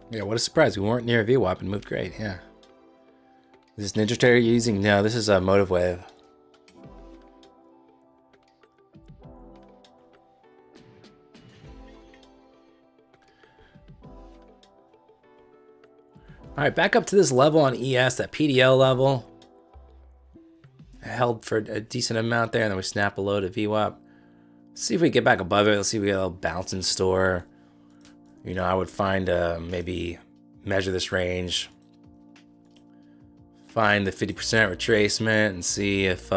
Yeah, what a surprise. We weren't near VWAP and moved great. Yeah. Is this Ninja Trader using? No, this is a Motive Wave. All right, back up to this level on ES, that PDL level. Held for a decent amount there, and then we snap below to VWAP. See if we get back above it. Let's see if we get a little bounce in store. You know, I would find maybe measure this range, find the 50% retracement, and see if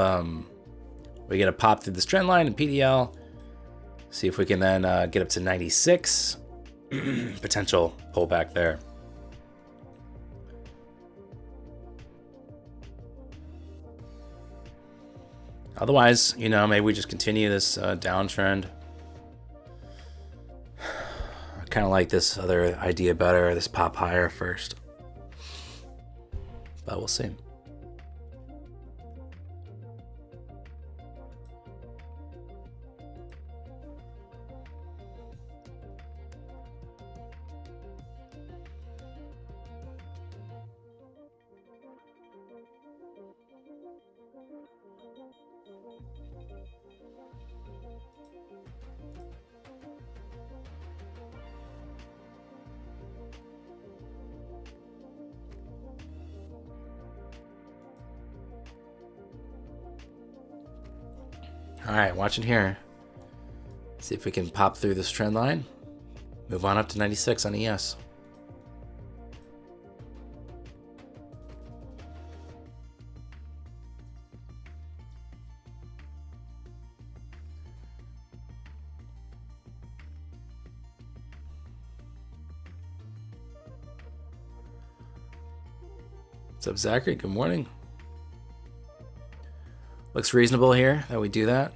we get a pop through this trend line in PDL. See if we can then get up to 96. Potential pullback there. Otherwise, you know, maybe we just continue this downtrend. I kind of like this other idea better, this pop higher first. But we'll see. All right, watching here. See if we can pop through this trend line. Move on up to 96 on ES. What's up, Zachary? Good morning. Looks reasonable here that we do that.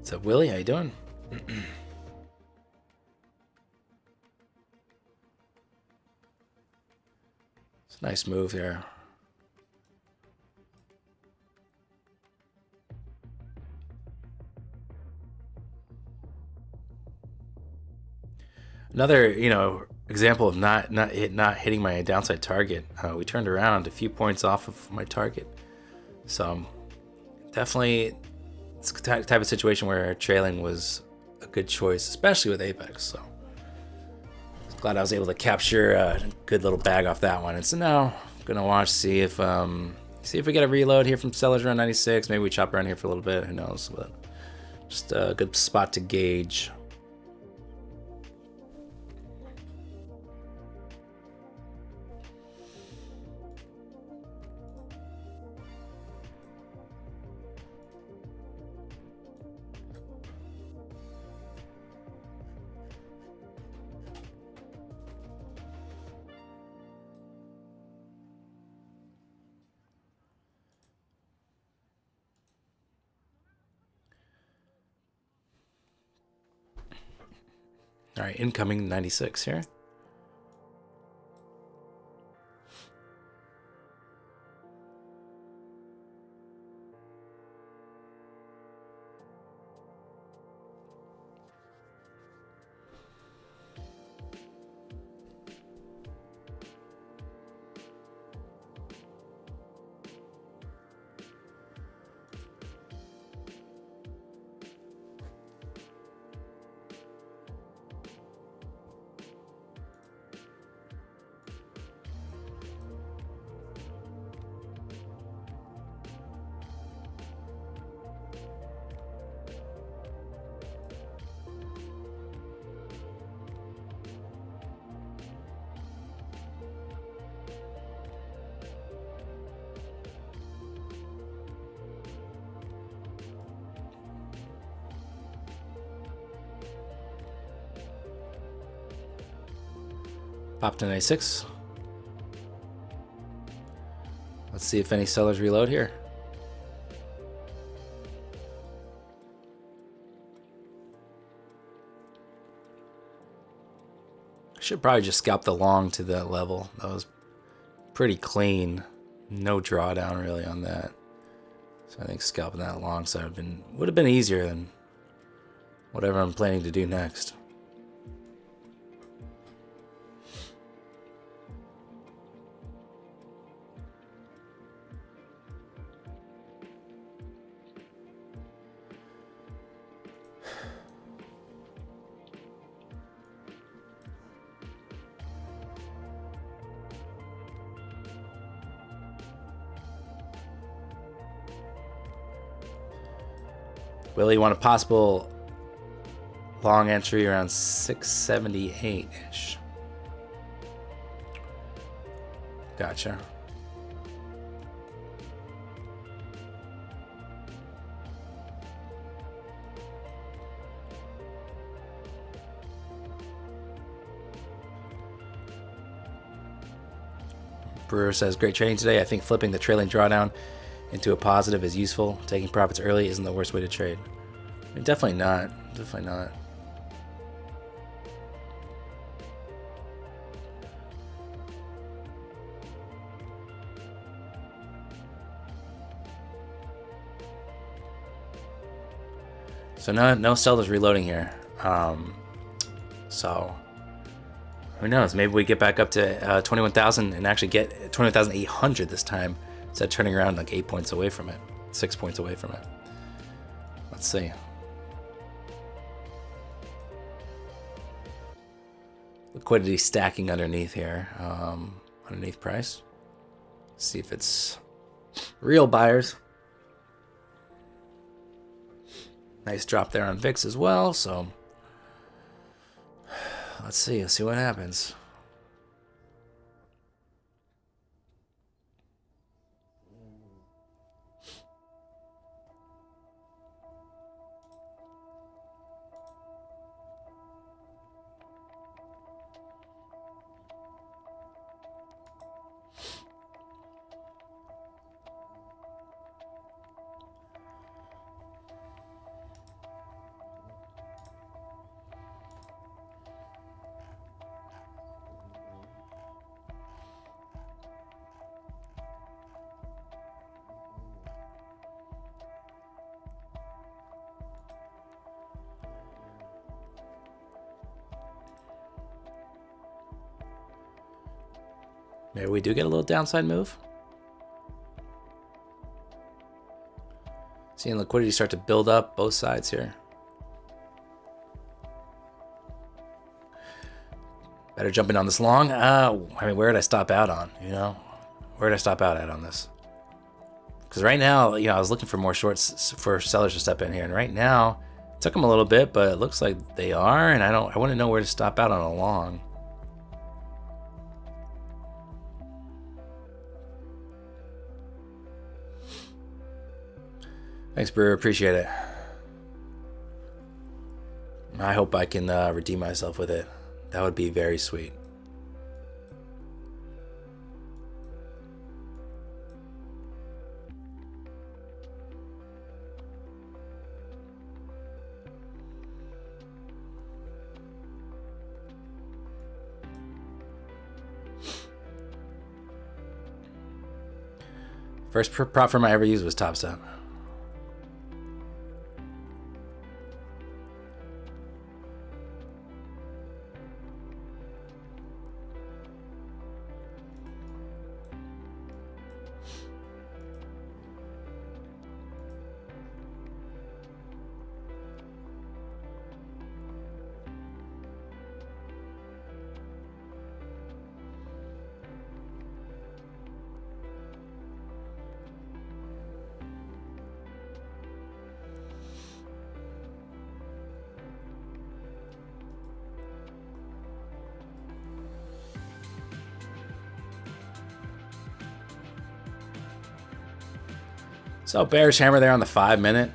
What's up, Willie? How you doing? It's a nice move here. Another, example of not hitting my downside target. We turned around a few points off of my target, so definitely it's the type of situation where trailing was a good choice, especially with Apex. So glad I was able to capture a good little bag off that one. And so now I'm gonna watch, see if we get a reload here from sellers around 96. Maybe we chop around here for a little bit. Who knows? But just a good spot to gauge. All right, incoming 96 here. Pop to 96. Let's see if any sellers reload here. I should probably just scalp the long to that level. That was pretty clean. No drawdown really on that. So I think scalping that long side would have been easier than whatever I'm planning to do next. Willie, you want a possible long entry around 678-ish. Gotcha. Brewer says, great trading today. I think flipping the trailing drawdown into a positive is useful. Taking profits early isn't the worst way to trade. I mean, definitely not. Definitely not. So no sellers reloading here. So who knows? Maybe we get back up to 21,000 and actually get 21,800 this time, instead of turning around like 8 points away from it, 6 points away from it. Let's see. Liquidity stacking underneath here, underneath price. See if it's real buyers. Nice drop there on VIX as well, so let's see what happens. Maybe we do get a little downside move. Seeing liquidity start to build up both sides here. Better jumping on this long. I mean, where did I stop out on? You know, where did I stop out at on this? Because right now, you know, I was looking for more shorts for sellers to step in here, and right now, it took them a little bit, but it looks like they are, and I want to know where to stop out on a long. Thanks, Brewer. Appreciate it. I hope I can redeem myself with it. That would be very sweet. First prop firm I ever used was Top Step. So bearish hammer there on the 5 minute.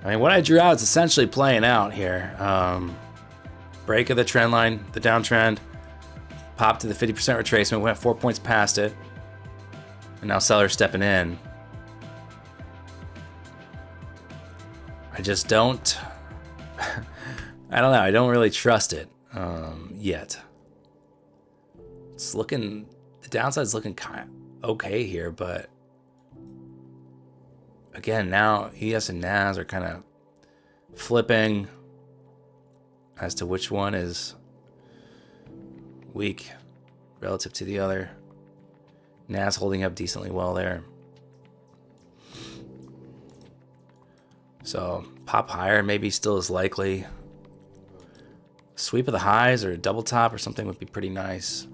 I mean, what I drew out is essentially playing out here. Break of the trend line, the downtrend, popped to the 50% retracement, went 4 points past it, and now sellers stepping in. I just don't. I don't know. I don't really trust it yet. It's looking, the downside's looking kind of okay here, but again, now ES and NAS are kind of flipping as to which one is weak relative to the other. NAS holding up decently well there. So pop higher maybe still is likely. Sweep of the highs or a double top or something would be pretty nice.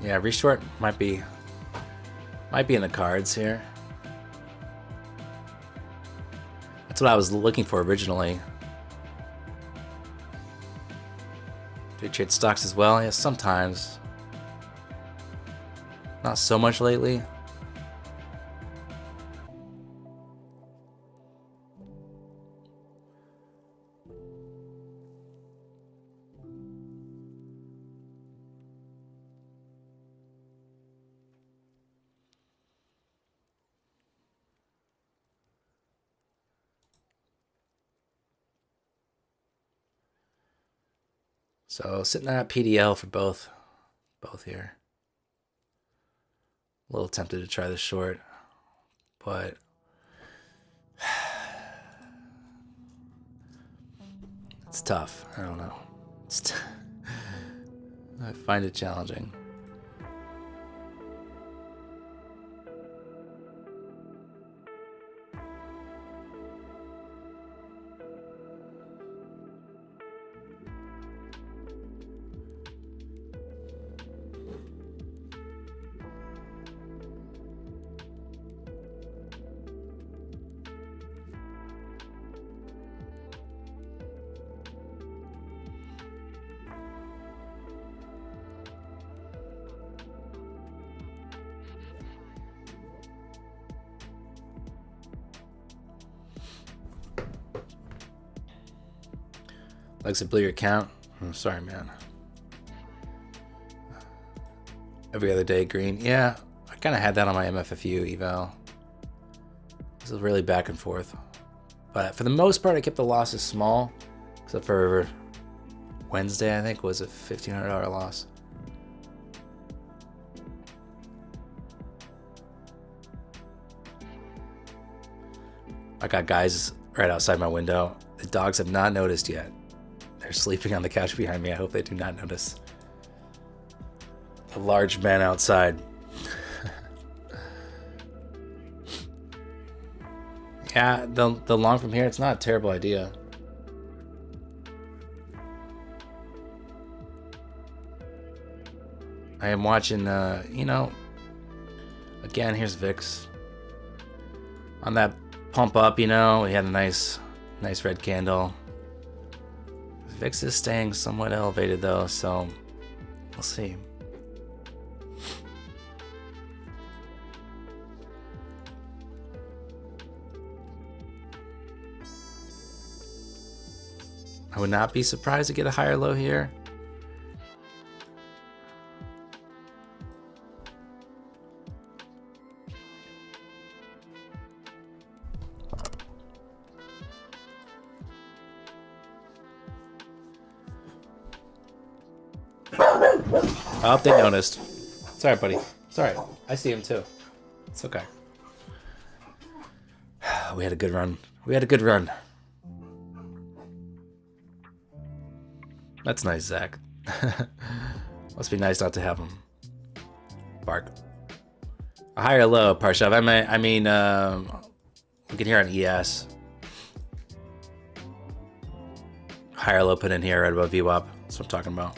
Yeah, reshort might be in the cards here. That's what I was looking for originally. Do you trade stocks as well? Yeah, sometimes. Not so much lately. So sitting at PDL for both here. A little tempted to try the short, but it's tough. I don't know. I find it challenging. Likes to blew your account. I'm sorry, man. Every other day, green. Yeah, I kind of had that on my MFFU eval. This is really back and forth. But for the most part, I kept the losses small. Except for Wednesday, I think, was a $1,500 loss. I got guys right outside my window. The dogs have not noticed yet. They're sleeping on the couch behind me. I hope they do not notice. A large man outside. Yeah, the long from here, it's not a terrible idea. I am watching, you know, again, here's VIX. On that pump up, you know, we had a nice red candle. VIX is staying somewhat elevated though, so we'll see. I would not be surprised to get a higher low here. Oh, they noticed. Sorry, buddy. Sorry. I see him too. It's okay. We had a good run. We had a good run. That's nice, Zach. Must be nice not to have him bark. A higher low, Parshav. I mean, we can hear on ES. Higher low put in here right above VWAP. That's what I'm talking about.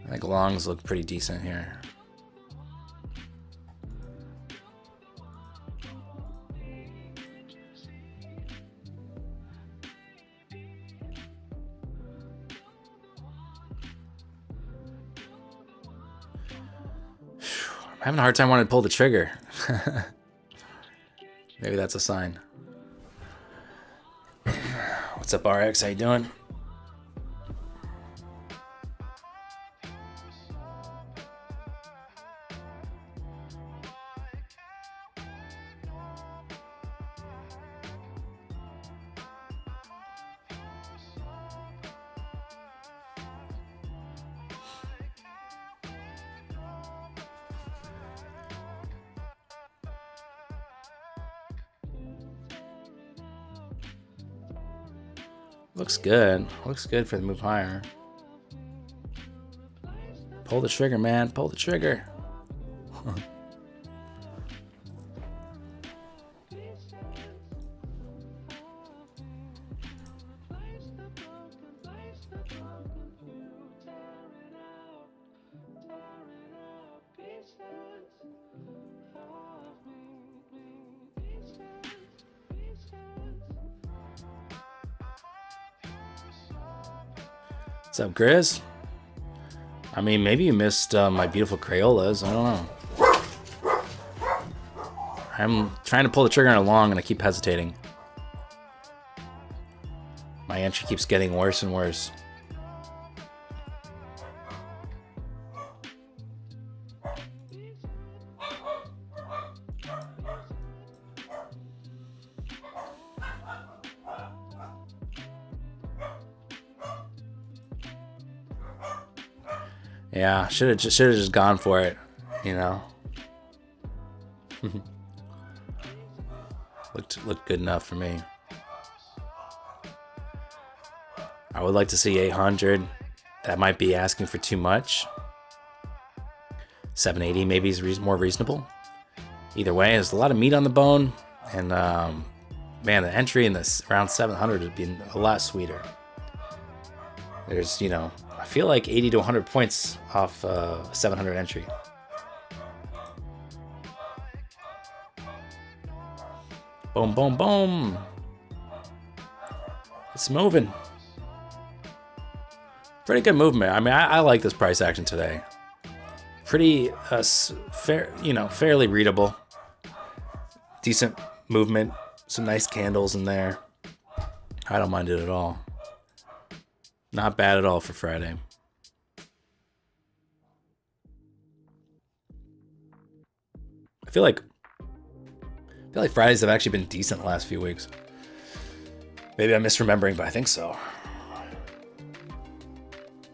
I think longs look pretty decent here. I'm having a hard time wanting to pull the trigger. Maybe that's a sign. What's up, RX? How you doing? Looks good. Looks good for the move higher. Pull the trigger, man. Pull the trigger. What's up, Grizz? I mean, maybe you missed my beautiful Crayolas. I don't know. I'm trying to pull the trigger on a long and I keep hesitating. My entry keeps getting worse and worse. Yeah, should have just gone for it, you know. Looked good enough for me. I would like to see 800. That might be asking for too much. 780 maybe is more reasonable. Either way, there's a lot of meat on the bone, and man, the entry in this around 700 would be a lot sweeter. There's, you know, I feel like 80 to 100 points off 700 entry. Boom, boom, boom. It's moving. Pretty good movement. I mean, I like this price action today. Pretty fair, you know, fairly readable. Decent movement. Some nice candles in there. I don't mind it at all. Not bad at all for Friday. I feel like Fridays have actually been decent the last few weeks. Maybe I'm misremembering, but I think so.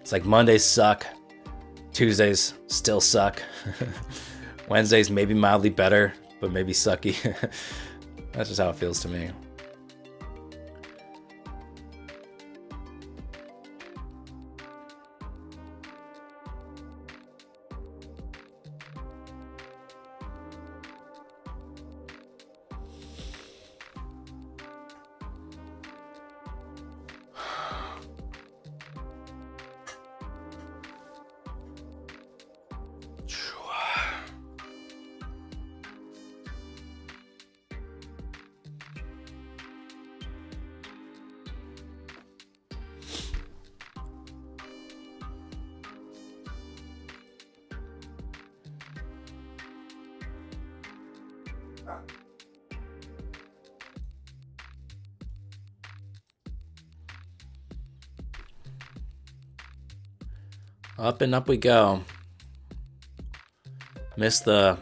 It's like Mondays suck. Tuesdays still suck. Wednesdays maybe mildly better, but maybe sucky. That's just how it feels to me. Up and up we go. I missed the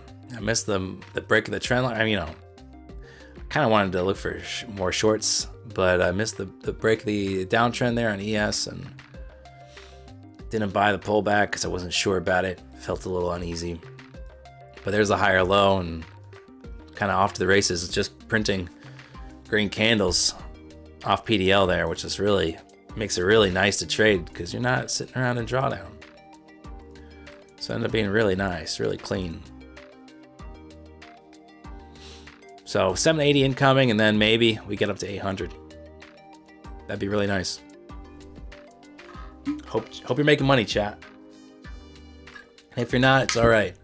break of the trend line. I mean, you know, I kind of wanted to look for more shorts, but I missed the break of the downtrend there on ES and didn't buy the pullback because I wasn't sure about it. Felt a little uneasy. But there's a higher low and kind of off to the races. It's just printing green candles off PDL there, which is really makes it really nice to trade because you're not sitting around in drawdown. So it ended up being really nice, really clean. So 780 incoming, and then maybe we get up to 800. That'd be really nice. Hope you're making money, chat. If you're not, it's all right.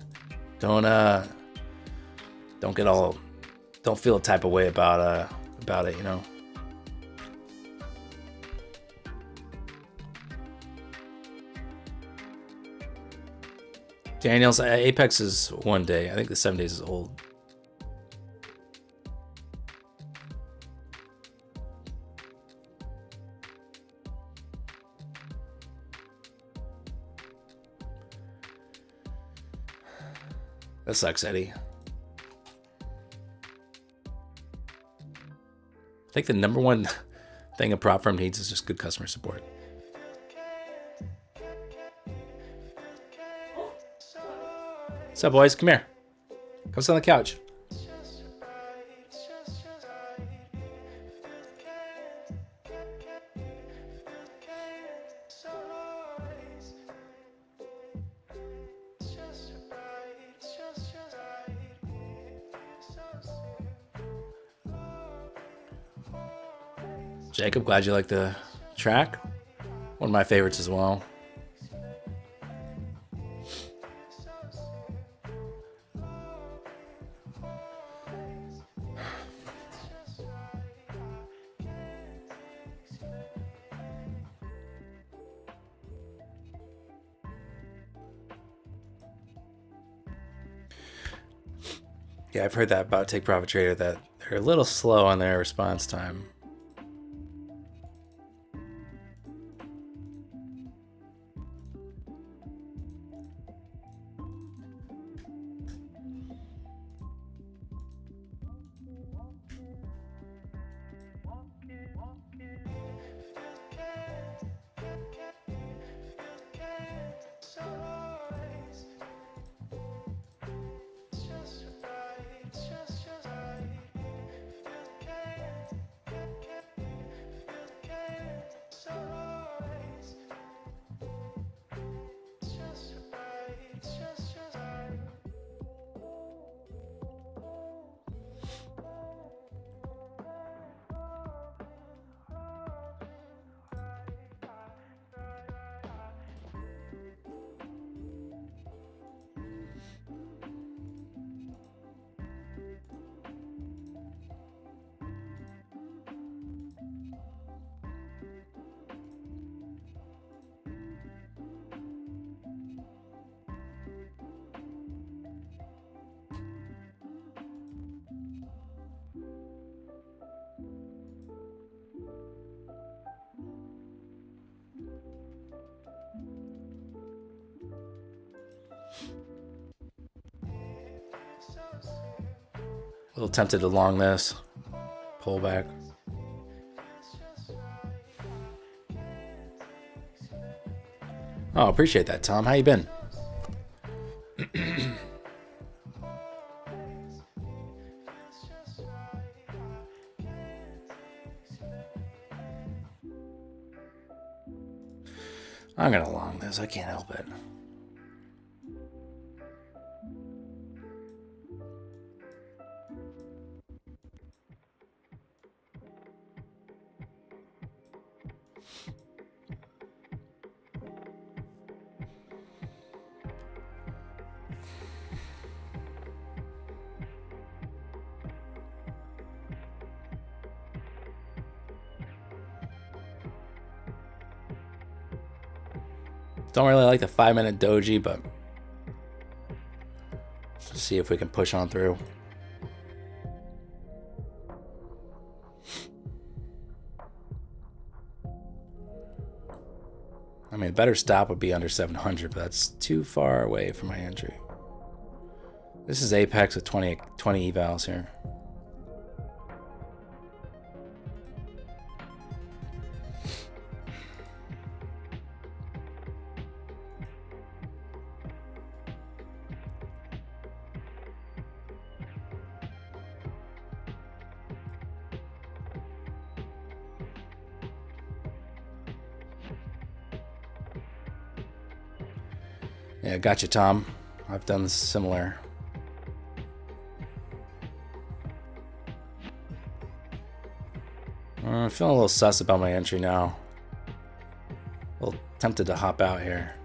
Don't feel a type of way about it, you know. Daniels, Apex is 1 day. I think the 7 days is old. That sucks, Eddie. I think the number one thing a prop firm needs is just good customer support. What's up, boys? Come here. Come sit on the couch. Jacob, glad you like the track. One of my favorites as well. Yeah, I've heard that about Take Profit Trader, that they're a little slow on their response time. little tempted to long this. Pull back. Oh, appreciate that, Tom. How you been? I'm gonna long this. I can't help it. Don't really like the 5-minute doji, but let's see if we can push on through. I mean, a better stop would be under 700, but that's too far away from my entry. This is Apex with 20 evals here. Yeah, gotcha, Tom. I've done similar. I'm feeling a little sus about my entry now. A little tempted to hop out here.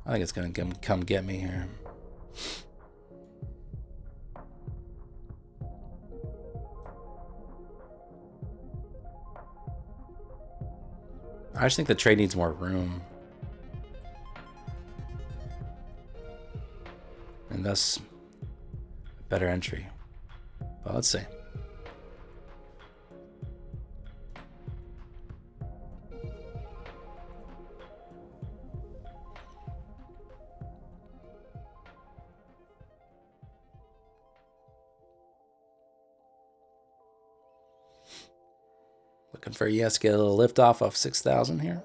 I think it's gonna come get me here. I just think the trade needs more room. And thus, a better entry. But let's see. Looking for a yes, get a little lift off of 6,000 here.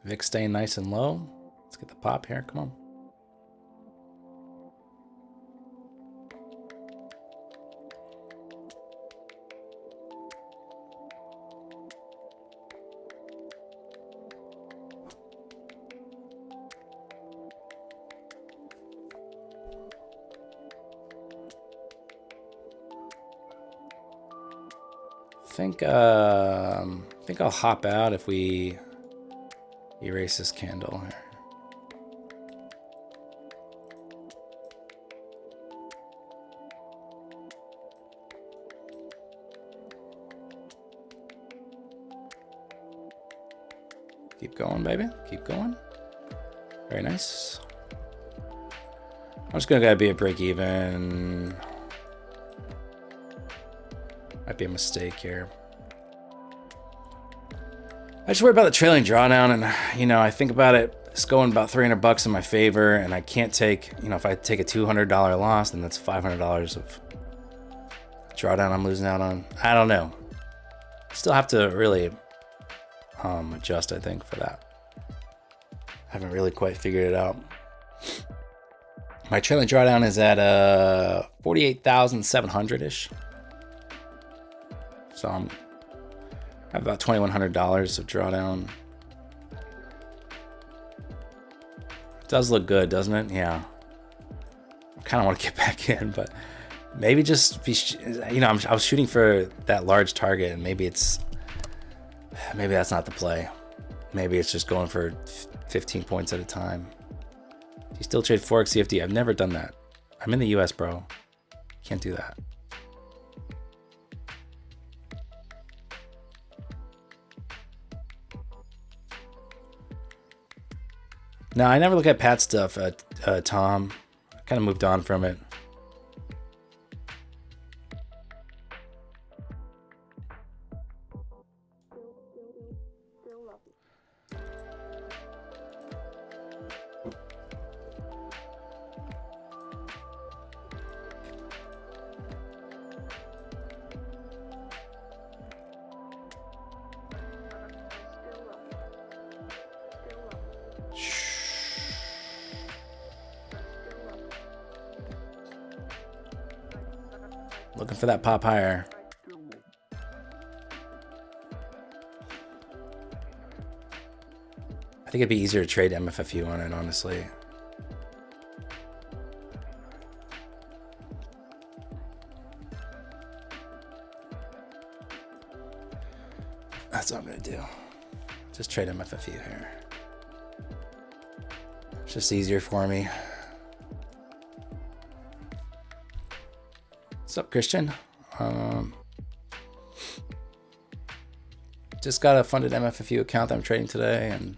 VIX staying nice and low. Let's get the pop here. Come on. I think I'll hop out if we erase this candle here. Keep going, baby. Keep going. Very nice. I'm just gonna be a break even. Might be a mistake here. I just worry about the trailing drawdown, and you know, I think about it. It's going about $300 in my favor, and I can't take, you know, if I take a $200 loss, then that's $500 of drawdown I'm losing out on. I don't know. Still have to really adjust, I think, for that. Haven't really quite figured it out. My trailing drawdown is at 48,700-ish. So I have about $2,100 of drawdown. It does look good, doesn't it? Yeah. I kind of want to get back in, but maybe just be, you know, I was shooting for that large target, and maybe that's not the play. Maybe it's just going for 15 points at a time. Do you still trade Forex CFD? I've never done that. I'm in the US, bro. Can't do that. No, I never look at Pat stuff, Tom. I kind of moved on from it. Looking for that pop higher. I think it'd be easier to trade MFFU on it, honestly. That's what I'm gonna do. Just trade MFFU here. It's just easier for me. What's up, Christian? Just got a funded MFFU account that I'm trading today, and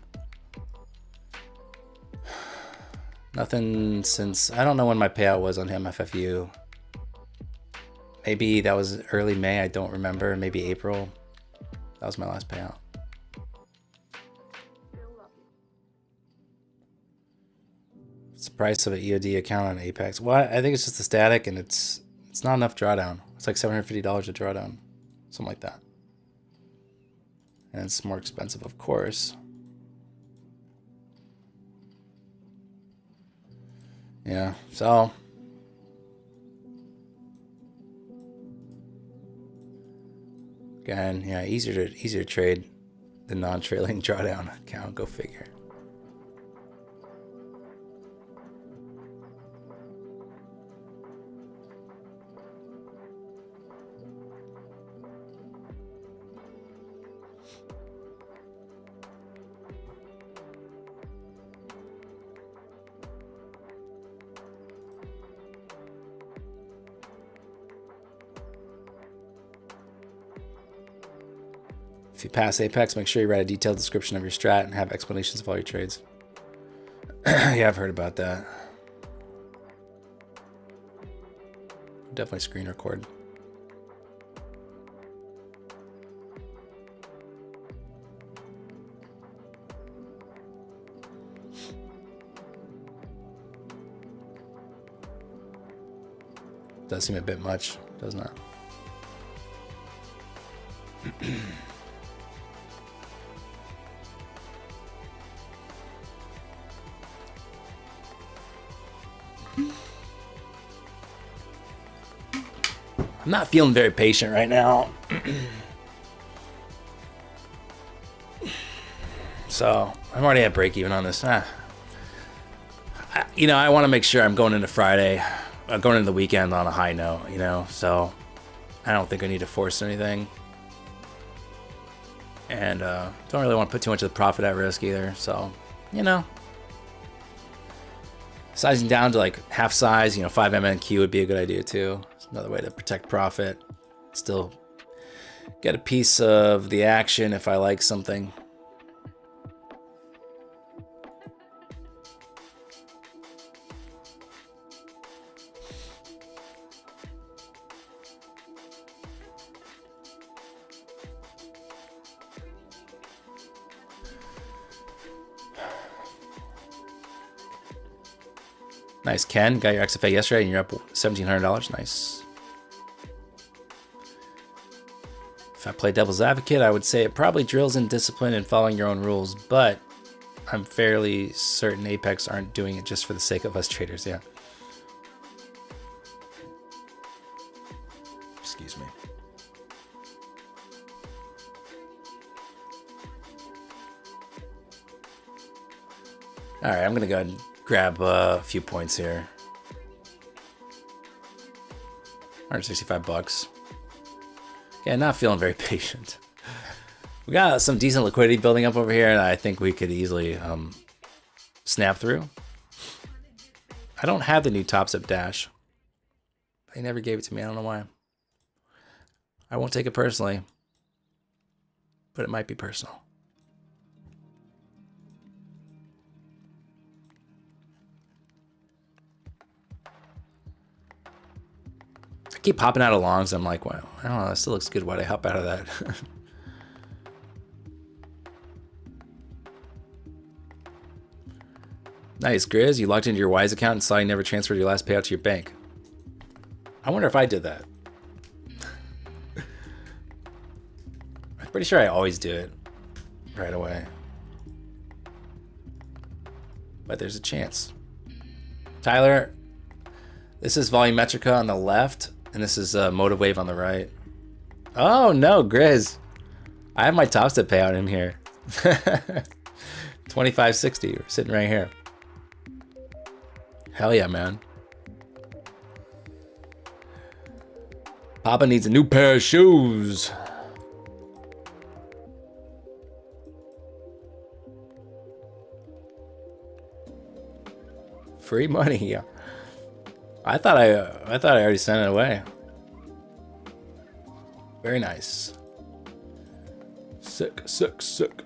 nothing since, I don't know when my payout was on MFFU. Maybe that was early May, I don't remember. Maybe April. That was my last payout. What's the price of an EOD account on Apex? Well, I think it's just a static, and it's not enough drawdown. It's like $750 a drawdown, something like that. And it's more expensive, of course. Yeah, so again, yeah, easier to trade the non-trailing drawdown account. Go figure. If you pass Apex, make sure you write a detailed description of your strat and have explanations of all your trades. Yeah, I've heard about that. Definitely screen record. Does seem a bit much, doesn't it? I'm not feeling very patient right now. So I'm already at break even on this. I want to make sure I'm going into Friday, going into the weekend on a high note, so I don't think I need to force anything. And don't really want to put too much of the profit at risk either. So, sizing down to like half size, 5 MNQ would be a good idea too. It's another way to protect profit. Still get a piece of the action if I like something. Nice, Ken. Got your XFA yesterday and you're up $1,700. Nice. If I play devil's advocate, I would say it probably drills in discipline and following your own rules, but I'm fairly certain Apex aren't doing it just for the sake of us traders, yeah. Excuse me. All right, I'm going to go ahead and grab a few points here. 165 bucks. Yeah, not feeling very patient. We got some decent liquidity building up over here, and I think we could easily snap through. I don't have the new Tops Up Dash. They never gave it to me. I don't know why. I won't take it personally, but it might be personal. I keep popping out of longs. I'm like, wow, I don't know. That still looks good. Why'd I hop out of that? Nice, Grizz. You logged into your Wise account and saw you never transferred your last payout to your bank. I wonder if I did that. I'm pretty sure I always do it right away. But there's a chance. Tyler, this is Volumetrica on the left. And this is Motive Wave on the right. Oh no, Grizz. I have my top step payout in here. 2560. We're sitting right here. Hell yeah, man. Papa needs a new pair of shoes. Free money, yeah. I thought I already sent it away. Very nice. Sick, sick, sick.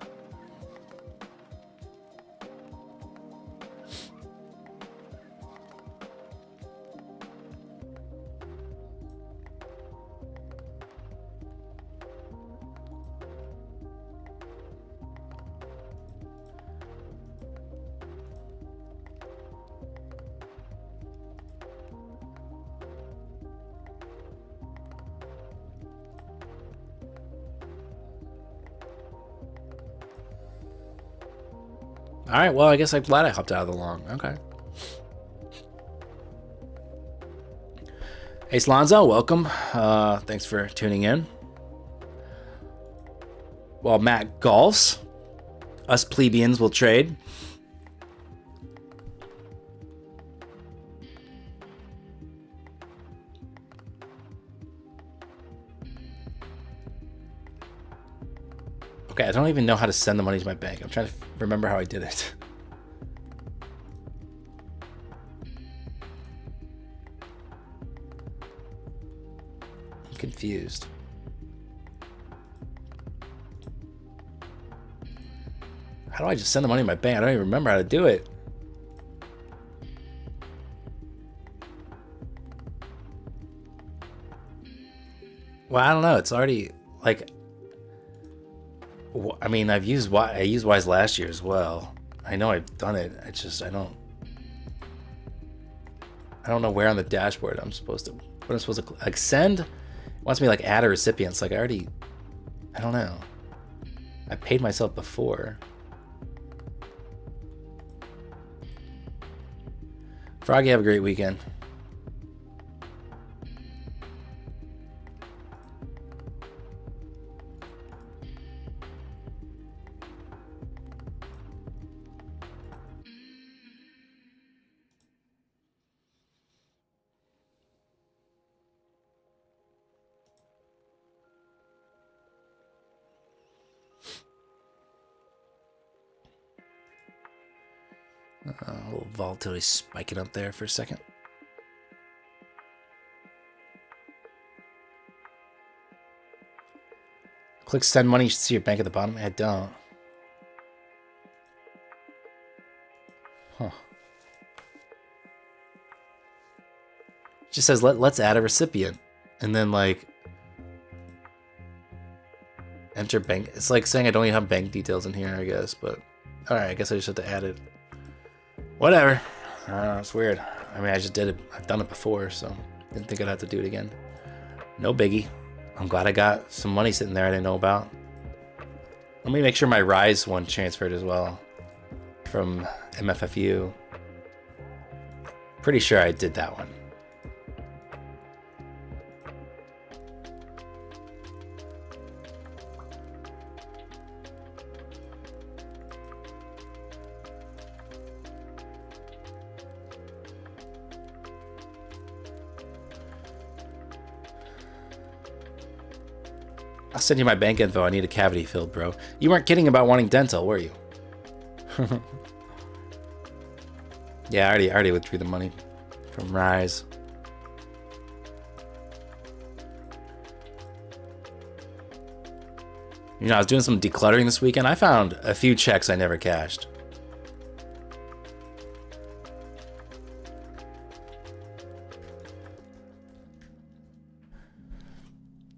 All right, well, I guess I'm glad I hopped out of the long. Okay. Ace Lonzo, welcome. Thanks for tuning in. While Matt golfs, us plebeians will trade. Okay, I don't even know how to send the money to my bank. I'm trying to remember how I did it. I'm confused. How do I just send the money to my bank? I don't even remember how to do it. Well, I don't know. It's already like, I mean, I used Wise last year as well. I know I've done it. I don't know where on the dashboard what I'm supposed to like send. It wants me like add a recipients. Like I don't know. I paid myself before. Froggy, have a great weekend. A little volatility spiking up there for a second. Click send money. You should see your bank at the bottom. I don't. Huh. It just says let's add a recipient, and then like enter bank. It's like saying I don't even have bank details in here, I guess. But all right, I guess I just have to add it. Whatever. It's weird. I mean, I just did it. I've done it before, so didn't think I'd have to do it again. No biggie. I'm glad I got some money sitting there I didn't know about. Let me make sure my Rise one transferred as well from MFFU. Pretty sure I did that one. I'll send you my bank info. I need a cavity filled, bro. You weren't kidding about wanting dental, were you? Yeah, I already withdrew the money from Rise. You know, I was doing some decluttering this weekend. I found a few checks I never cashed.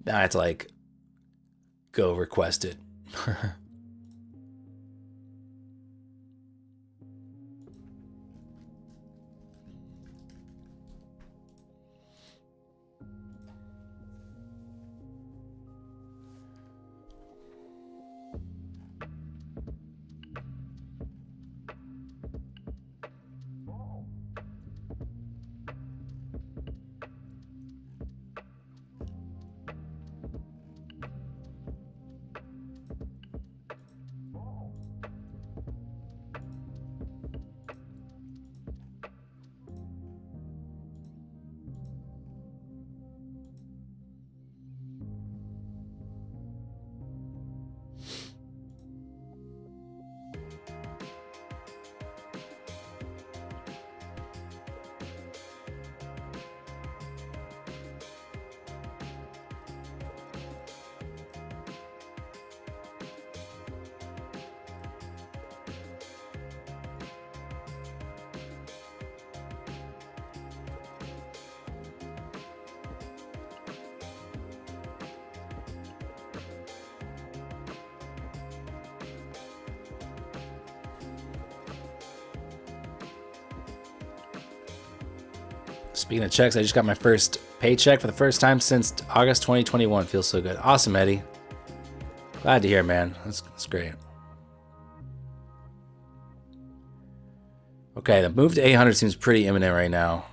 Now it's like, go request it. Speaking of checks, I just got my first paycheck for the first time since August 2021. Feels so good. Awesome, Eddie. Glad to hear, man. That's great. Okay, the move to 800 seems pretty imminent right now.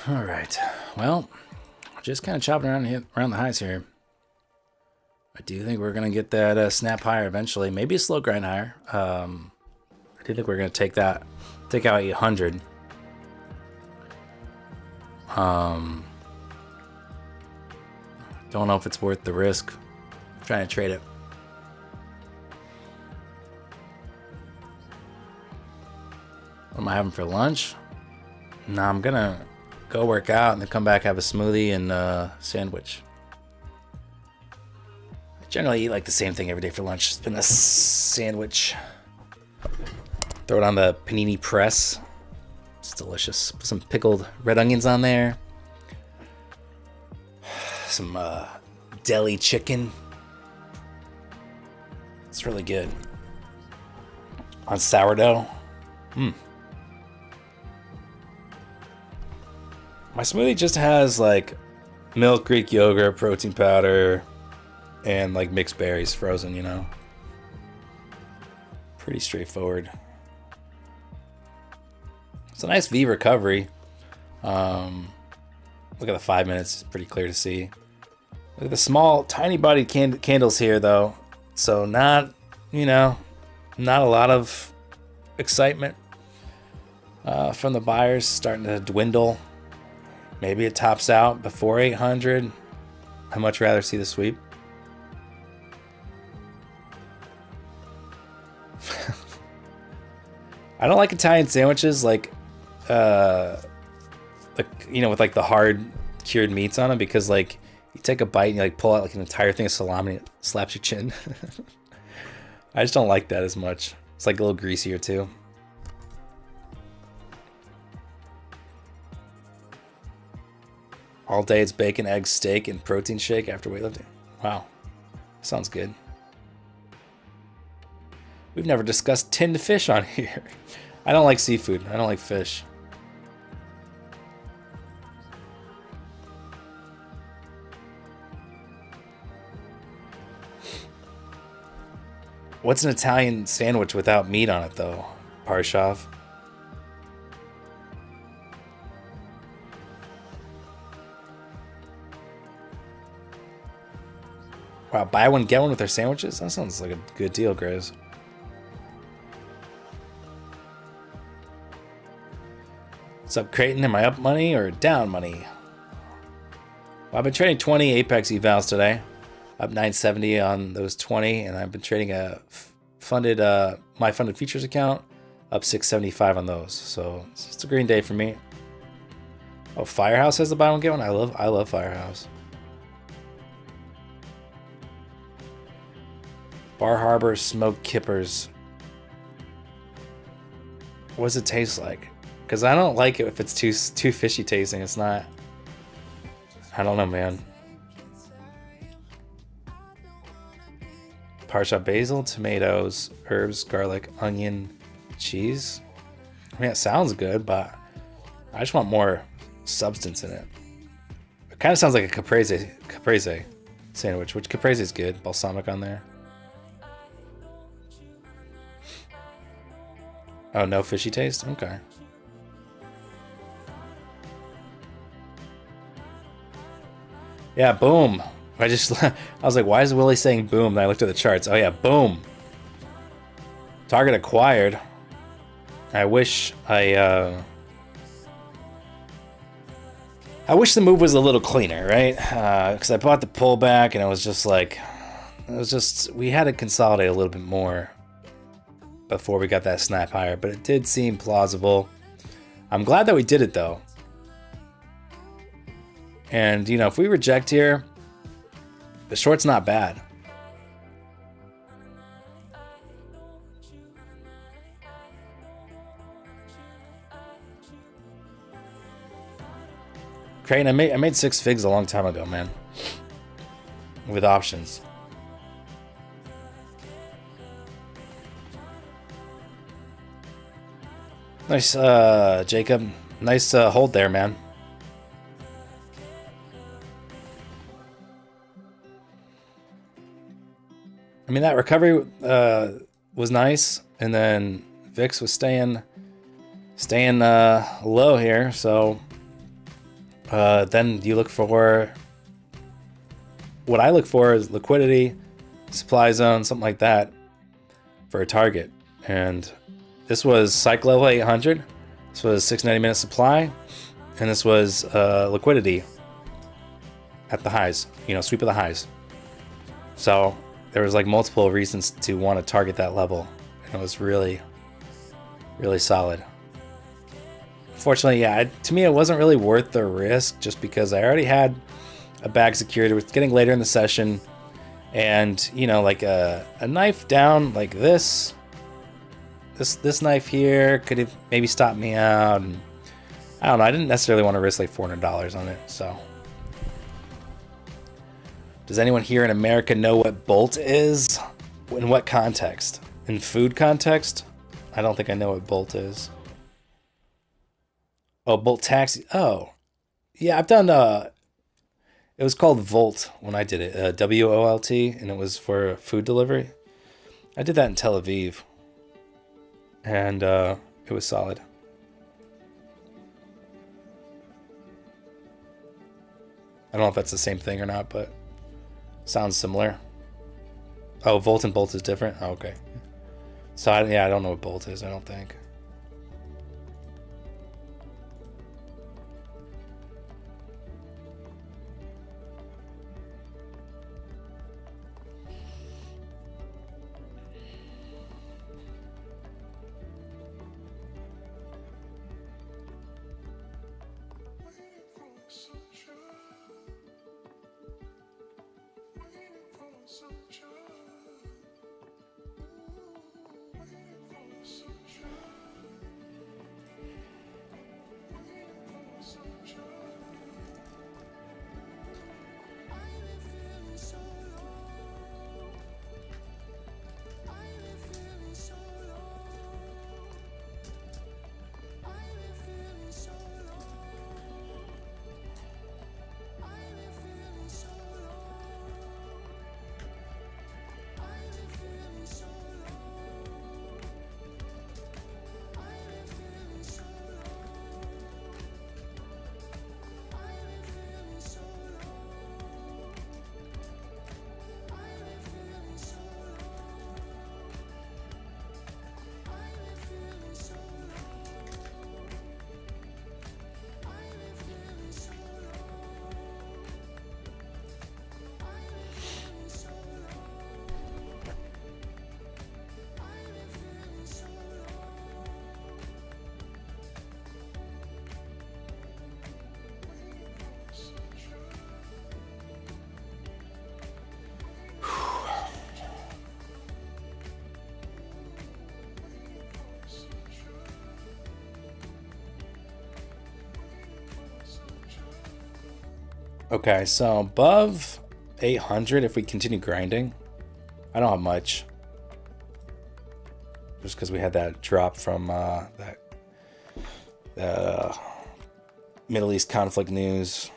All right. Well, just kind of chopping around the highs here. I do think we're going to get that snap higher eventually. Maybe a slow grind higher. I do think we're going to take out 800. Don't know if it's worth the risk. I'm trying to trade it. What am I having for lunch? No, I'm going to go work out and then come back, have a smoothie and sandwich. I generally eat like the same thing every day for lunch. It's been a sandwich. Throw it on the panini press. It's delicious. Put some pickled red onions on there. Some deli chicken. It's really good. On sourdough. My smoothie just has like milk, Greek yogurt, protein powder, and like mixed berries frozen, you know. Pretty straightforward. It's a nice V recovery. Look at the 5 minutes, it's pretty clear to see. Look at the small, tiny bodied candles here though. So not, you know, not a lot of excitement. from the buyers starting to dwindle. Maybe it tops out before 800. I'd much rather see the sweep. I don't like Italian sandwiches like you know, with like the hard cured meats on them, because like you take a bite and you like pull out like an entire thing of salami and it slaps your chin. I just don't like that as much. It's like a little greasier too. All day it's bacon, eggs, steak, and protein shake after weightlifting. Wow, sounds good. We've never discussed tinned fish on here. I don't like seafood. I don't like fish. What's an Italian sandwich without meat on it, though? Parshav. Wow, buy one, get one with their sandwiches? That sounds like a good deal, Grizz. What's up, Creighton? Am I up money or down money? Well, I've been trading 20 Apex evals today. Up 970 on those 20, and I've been trading a funded my funded features account, up 675 on those. So it's a green day for me. Oh, Firehouse has the buy one get one. I love Firehouse. Bar Harbor smoked kippers. What does it taste like? Because I don't like it if it's too fishy tasting. It's not. I don't know, man. Parsha basil, tomatoes, herbs, garlic, onion, cheese. I mean, it sounds good, but I just want more substance in it. It kind of sounds like a caprese sandwich, which caprese is good. Balsamic on there. Oh, no fishy taste? Okay. Yeah, boom. I was like, why is Willie saying boom? And I looked at the charts. Oh yeah, boom. Target acquired. I wish the move was a little cleaner, right? Because I bought the pullback and it was just like, we had to consolidate a little bit more before we got that snap higher, but it did seem plausible. I'm glad that we did it though. And you know, if we reject here, the short's not bad. Crane, I made 6 figs a long time ago, man. With options. Nice, Jacob. Nice hold there, man. I mean, that recovery was nice, and then VIX was staying low here. So then you look for, what I look for is liquidity, supply zone, something like that for a target. And this was cycle level 800. This was 690-minute supply, and this was liquidity at the highs. You know, sweep of the highs. So there was like multiple reasons to want to target that level, and it was really, really solid. Unfortunately, yeah, to me it wasn't really worth the risk, just because I already had a bag secured. It was getting later in the session, and you know, like a knife down like this knife here could have maybe stopped me out, and I don't know. I didn't necessarily want to risk like $400 on it, so. Does anyone here in America know what Bolt is? In what context? In food context? I don't think I know what Bolt is. Oh, Bolt Taxi. Oh. Yeah, I've done, it was called Volt when I did it. WOLT, and it was for food delivery. I did that in Tel Aviv. And it was solid. I don't know if that's the same thing or not, but sounds similar. Oh, Volt and Bolt is different? Oh, okay. So, yeah, I don't know what Bolt is, I don't think. Okay, so above 800, if we continue grinding, I don't have much. Just because we had that drop from that Middle East conflict news.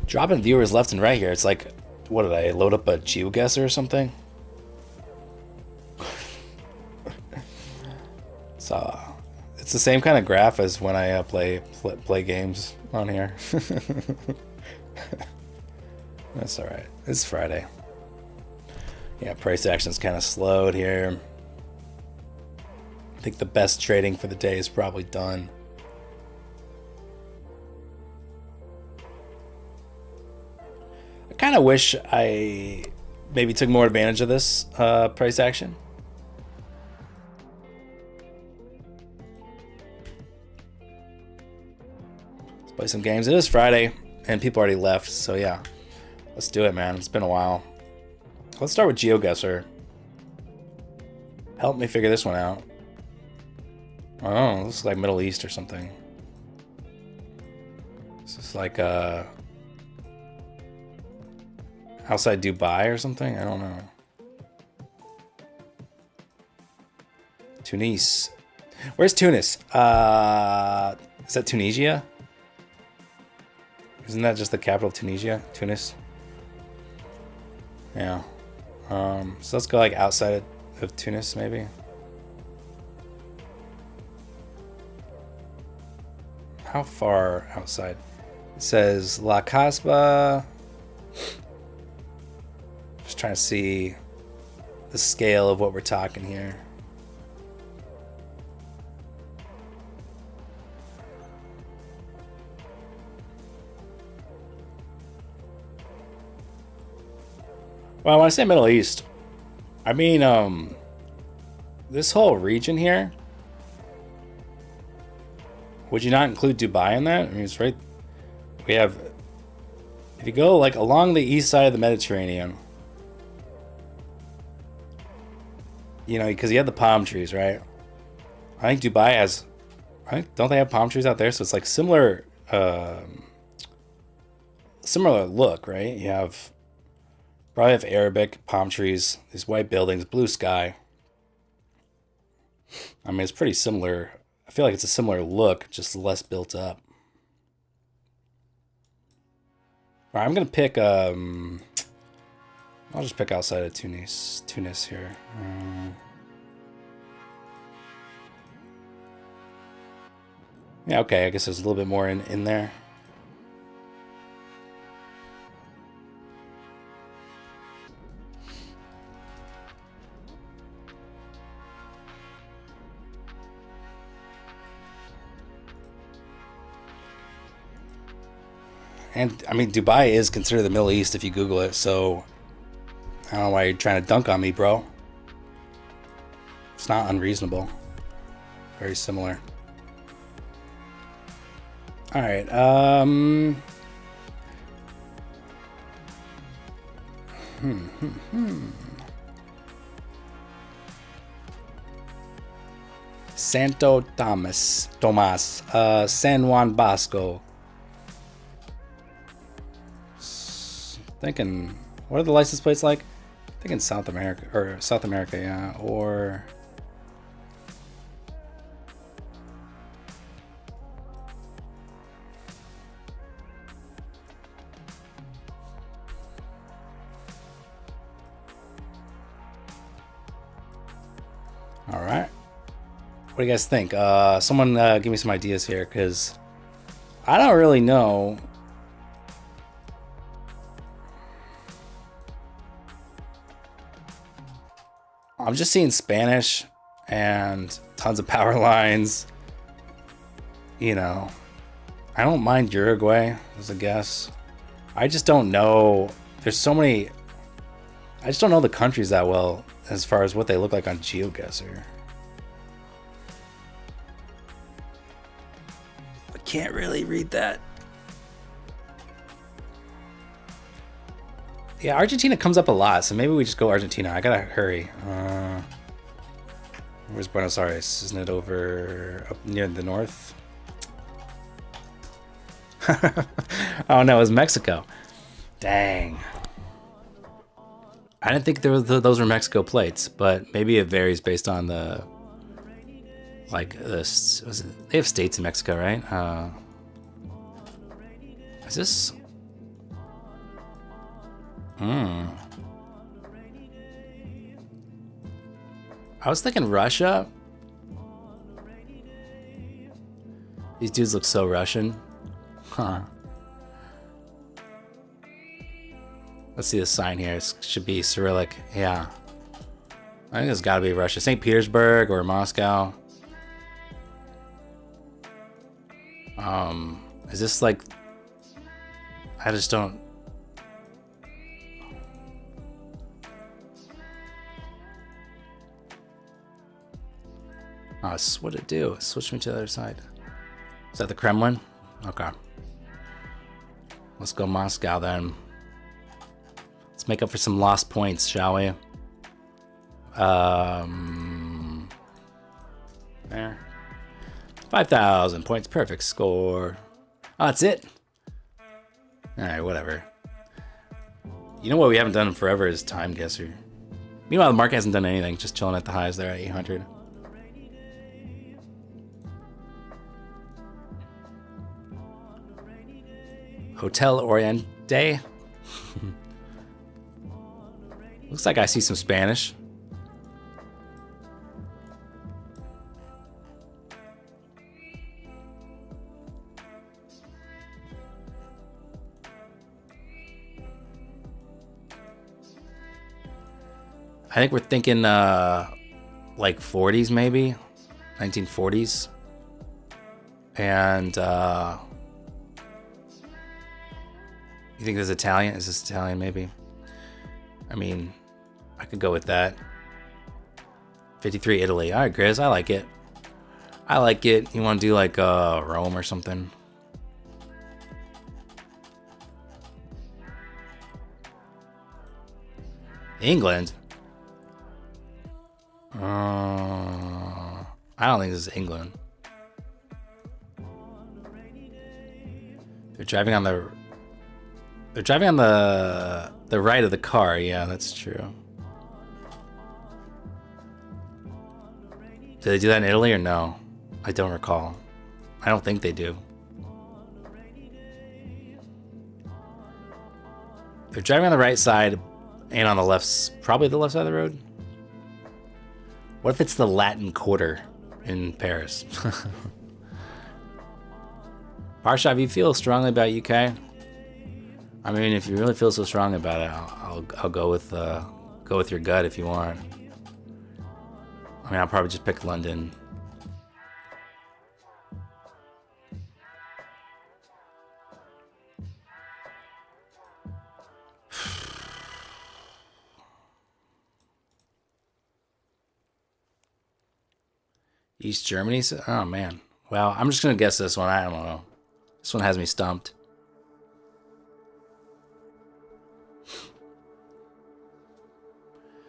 Dropping viewers left and right here. It's like, what did I load up a GeoGuessr or something? So it's the same kind of graph as when I play games on here. That's all right. It's Friday. Yeah, price action's kind of slowed here. I think the best trading for the day is probably done. I kind of wish I maybe took more advantage of this price action. Let's play some games. It is Friday, and people already left, so yeah. Let's do it, man. It's been a while. Let's start with GeoGuessr. Help me figure this one out. Oh, this is like Middle East or something. This is like outside Dubai or something? I don't know. Tunis. Where's Tunis? Is that Tunisia? Isn't that just the capital of Tunisia? Tunis? Yeah. So let's go like outside of Tunis, maybe. How far outside? It says La Casbah. Just trying to see the scale of what we're talking here. Well, when I say Middle East, I mean this whole region here. Would you not include Dubai in that? I mean, it's right. We have, if you go like along the east side of the Mediterranean, you know, because you have the palm trees, right? I think Dubai has, don't they have palm trees out there? So it's like similar, similar look, right? You have probably have Arabic palm trees, these white buildings, blue sky. I mean, it's pretty similar. I feel like it's a similar look, just less built up. All right, I'm gonna pick. I'll just pick outside of Tunis here. Yeah, okay. I guess there's a little bit more in there. And I mean, Dubai is considered the Middle East if you Google it, so I don't know why you're trying to dunk on me, bro. It's not unreasonable. Very similar. All right. Santo Tomas, San Juan Bosco. Thinking, what are the license plates like? Thinking South America, yeah, or all right. What do you guys think? Someone give me some ideas here, because I don't really know. I'm just seeing Spanish and tons of power lines. You know, I don't mind Uruguay as a guess. I just don't know. There's so many. I just don't know the countries that well as far as what they look like on GeoGuessr. I can't really read that. Yeah, Argentina comes up a lot, so maybe we just go Argentina. I gotta hurry. Where's Buenos Aires? Isn't it over up near the north? Oh no, it was Mexico. Dang. I didn't think those were Mexico plates, but maybe it varies based on the, like, they have states in Mexico, right? Is this? I was thinking Russia. These dudes look so Russian. Huh. Let's see the sign here. It should be Cyrillic. Yeah. I think it's gotta be Russia. St. Petersburg or Moscow. Is this like... I just don't... Oh, what'd it do? Switch me to the other side. Is that the Kremlin? Okay. Let's go Moscow then. Let's make up for some lost points, shall we? There. 5,000 points. Perfect score. Oh, that's it? Alright, whatever. You know what we haven't done in forever is Time Guesser. Meanwhile, the market hasn't done anything. Just chilling at the highs there at 800. Hotel Oriente. Looks like I see some Spanish. I think we're thinking like 40s maybe, 1940s. And you think this is Italian? Is this Italian maybe? I mean, I could go with that. 53 Italy. All right, Grizz, I like it. I like it. You want to do like Rome or something? England? I don't think this is England. They're driving on the right of the car. Yeah, that's true. Do they do that in Italy or no? I don't recall. I don't think they do. They're driving on the right side and on the left, probably the left side of the road. What if it's the Latin Quarter in Paris? Parsha, if you feel strongly about UK, I mean, if you really feel so strong about it, I'll go with your gut if you want. I mean, I'll probably just pick London. East Germany? Oh, man. Well, I'm just going to guess this one. I don't know. This one has me stumped.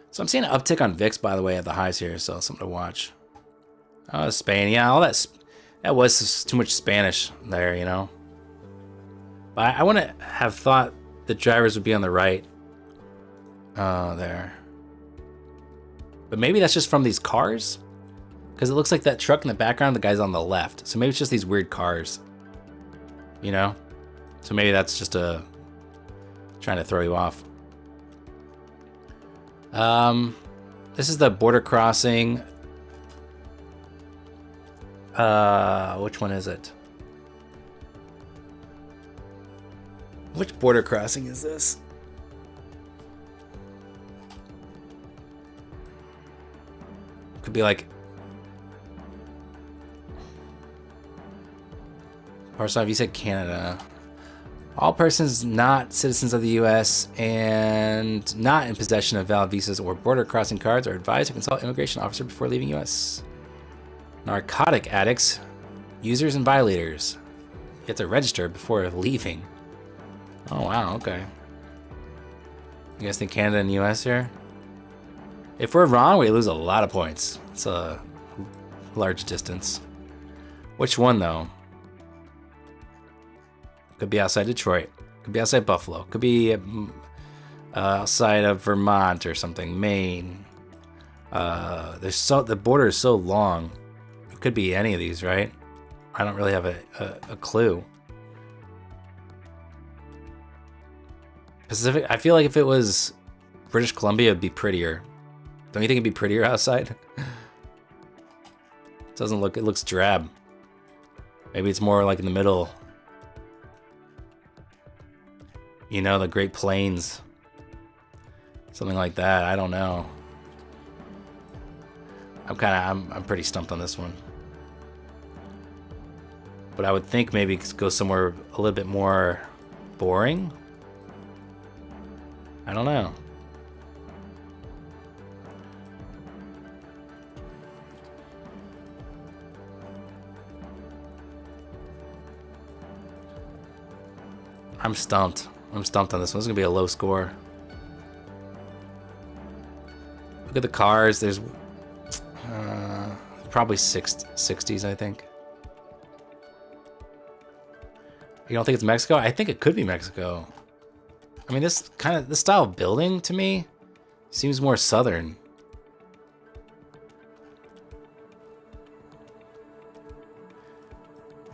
So I'm seeing an uptick on VIX, by the way, at the highs here. So something to watch. Oh, Spain. Yeah, all that was too much Spanish there, you know. But I wouldn't have thought the drivers would be on the right. There. But maybe that's just from these cars? Because it looks like that truck in the background, the guy's on the left. So maybe it's just these weird cars. You know? So maybe that's just trying to throw you off. This is the border crossing. Which one is it? Which border crossing is this? Could be like Parson, you said Canada. All persons not citizens of the U.S. and not in possession of valid visas or border crossing cards are advised to consult an immigration officer before leaving U.S. Narcotic addicts, users, and violators. You have to register before leaving. Oh, wow, okay. You guys think Canada and U.S. here? If we're wrong, we lose a lot of points. It's a large distance. Which one, though? Could be outside Detroit. Could be outside Buffalo. Could be outside of Vermont or something. Maine. The border is so long. It could be any of these, right? I don't really have a clue. Pacific. I feel like if it was British Columbia, it'd be prettier. Don't you think it'd be prettier outside? It doesn't look. It looks drab. Maybe it's more like in the middle. You know, the Great Plains. Something like that. I don't know. I'm pretty stumped on this one. But I would think maybe go somewhere a little bit more boring. I don't know. I'm stumped. I'm stumped on this one. This is going to be a low score. Look at the cars. There's probably 60s, I think. You don't think it's Mexico? I think it could be Mexico. I mean, this style of building to me seems more southern.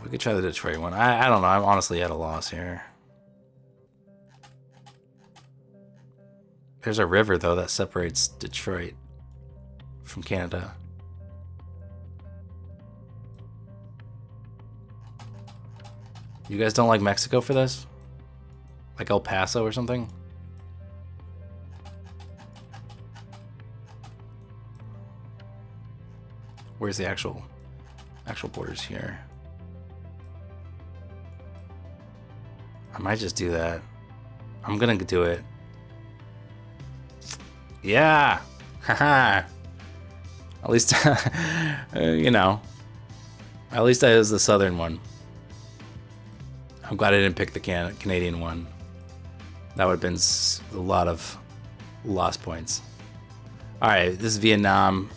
We could try the Detroit one. I don't know. I'm honestly at a loss here. There's a river, though, that separates Detroit from Canada. You guys don't like Mexico for this? Like El Paso or something? Where's the actual borders here? I might just do that. I'm gonna do it. Yeah! Haha! At least, you know. At least I was the southern one. I'm glad I didn't pick the Canadian one. That would have been a lot of lost points. Alright, this is Vietnam.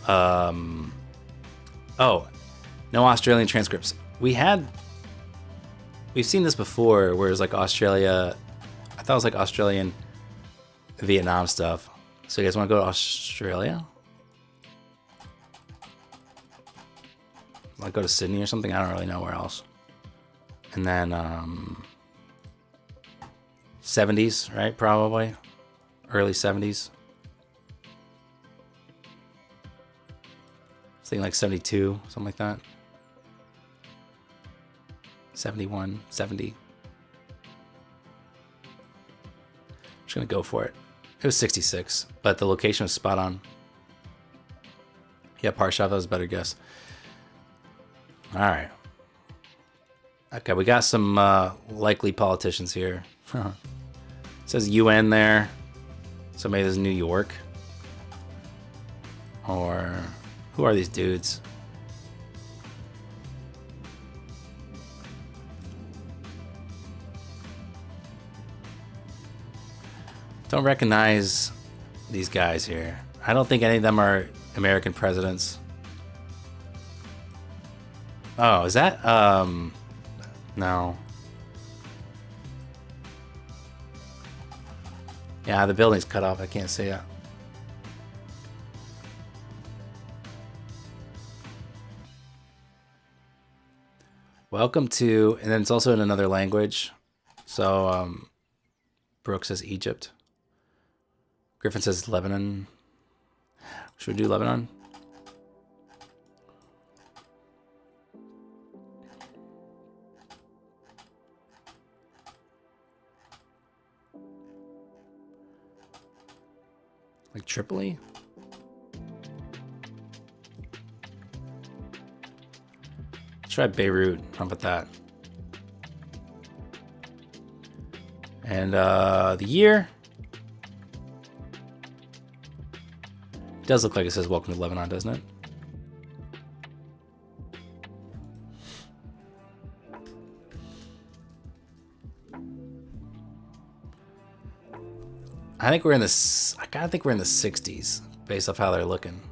Oh, no Australian transcripts. We've seen this before, where it's like Australia. I thought it was like Australian Vietnam stuff. So you guys want to go to Australia? Like go to Sydney or something? I don't really know where else. And then 70s, right? Probably early 70s. Something like 72, something like that. 71, 70. I'm just gonna go for it. It was 66, but the location was spot on. Yeah, Parshav, that was a better guess. All right. Okay, we got some likely politicians here. It says UN there. So maybe this is New York. Or who are these dudes? Don't recognize these guys here. I don't think any of them are American presidents. Oh, is that no. Yeah, the building's cut off. I can't see it. Welcome to, and then it's also in another language. So Brooke says Egypt. Griffin says Lebanon. Should we do Lebanon? Like Tripoli? try Beirut. How about that? And the year. It does look like it says welcome to Lebanon, doesn't it? I think we're in this. I kind of think we're in the 60s based off how they're looking.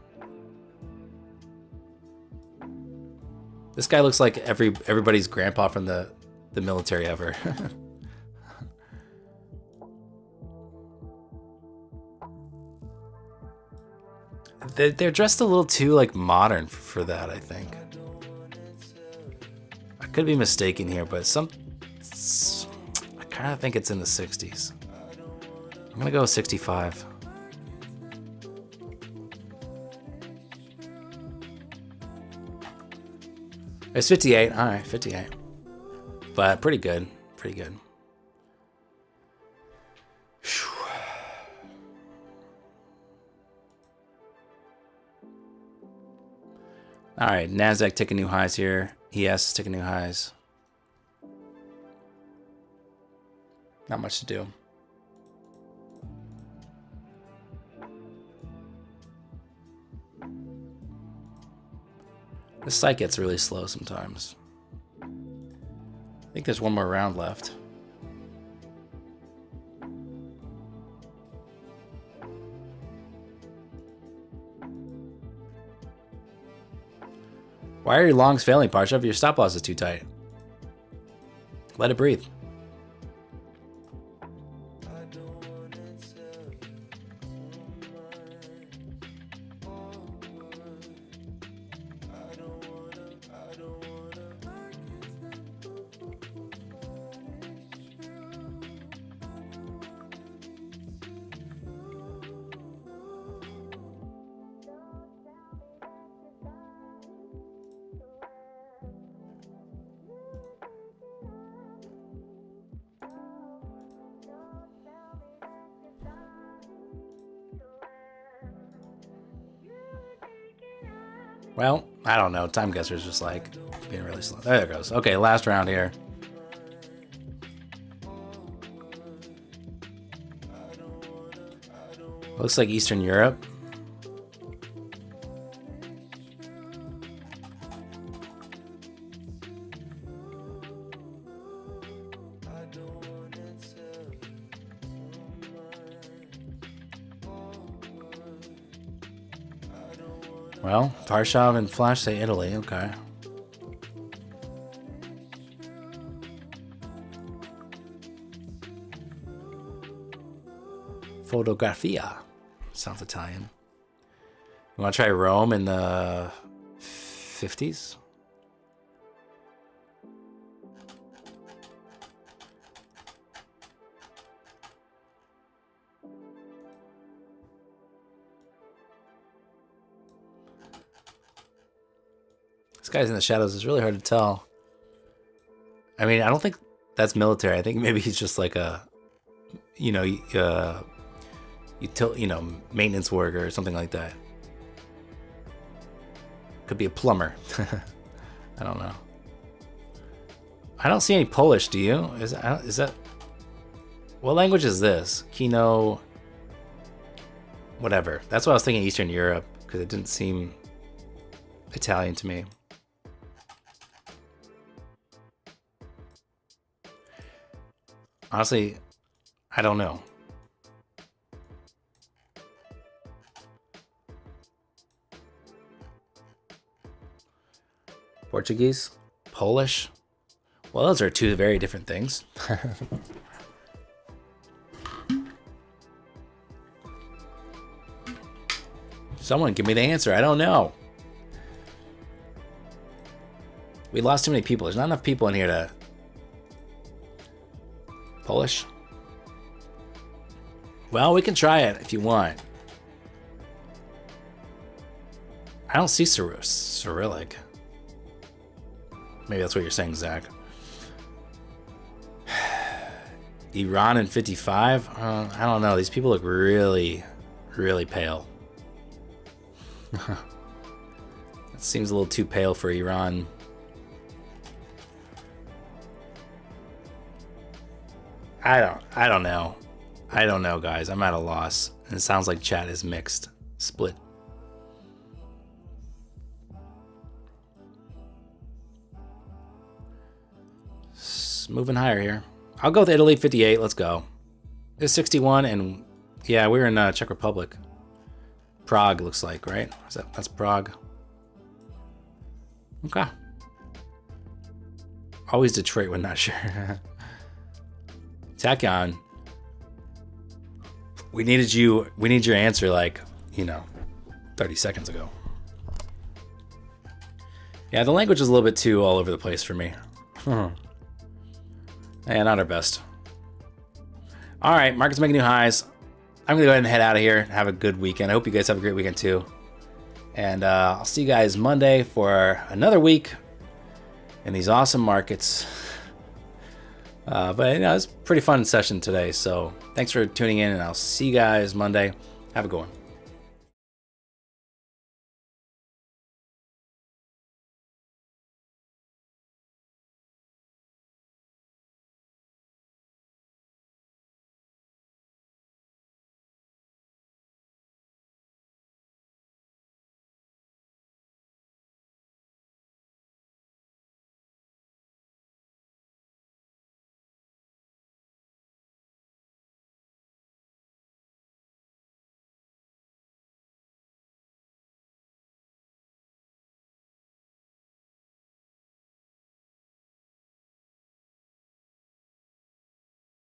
This guy looks like everybody's grandpa from the military ever. They're dressed a little too like modern for that, I think. I could be mistaken here, but I kind of think it's in the 60s. I'm gonna go 65. It's 58. All right, 58. But pretty good. Pretty good. All right, NASDAQ taking new highs here. ES taking new highs. Not much to do. This site gets really slow sometimes. I think there's one more round left. Why are your longs failing, Parsha? Your stop loss is too tight. Let it breathe. Well, I don't know. Time guesser's just like being really slow. There it goes. Okay, last round here. Looks like Eastern Europe. Well, Parshav and Flash say Italy. Okay. Fotografia. Sounds Italian. You want to try Rome in the 50s? This guy's in the shadows. It's really hard to tell. I mean, I don't think that's military. I think maybe he's just like a, maintenance worker or something like that. Could be a plumber. I don't know. I don't see any Polish. Do you? Is that? What language is this? Kino. Whatever. That's what I was thinking. Eastern Europe, because it didn't seem Italian to me. Honestly, I don't know. Portuguese? Polish? Well, those are two very different things. Someone give me the answer. I don't know. We lost too many people. There's not enough people in here to... Polish? Well, we can try it if you want. I don't see Cyrillic. Maybe that's what you're saying, Zach. Iran in 55? I don't know. These people look really, really pale. It seems a little too pale for Iran. I don't know. I don't know, guys. I'm at a loss. And it sounds like chat is mixed, split. Moving higher here. I'll go with Italy, 58. Let's go. It's 61, and yeah, we're in Czech Republic. Prague looks like, right? That's Prague. Okay. Always Detroit when not sure. Tachyon. We need your answer like, 30 seconds ago. Yeah, the language is a little bit too all over the place for me. Yeah, not our best. All right, market's making new highs. I'm gonna go ahead and head out of here. Have a good weekend. I hope you guys have a great weekend too. And I'll see you guys Monday for another week in these awesome markets. But it's a pretty fun session today. So thanks for tuning in, and I'll see you guys Monday. Have a good one.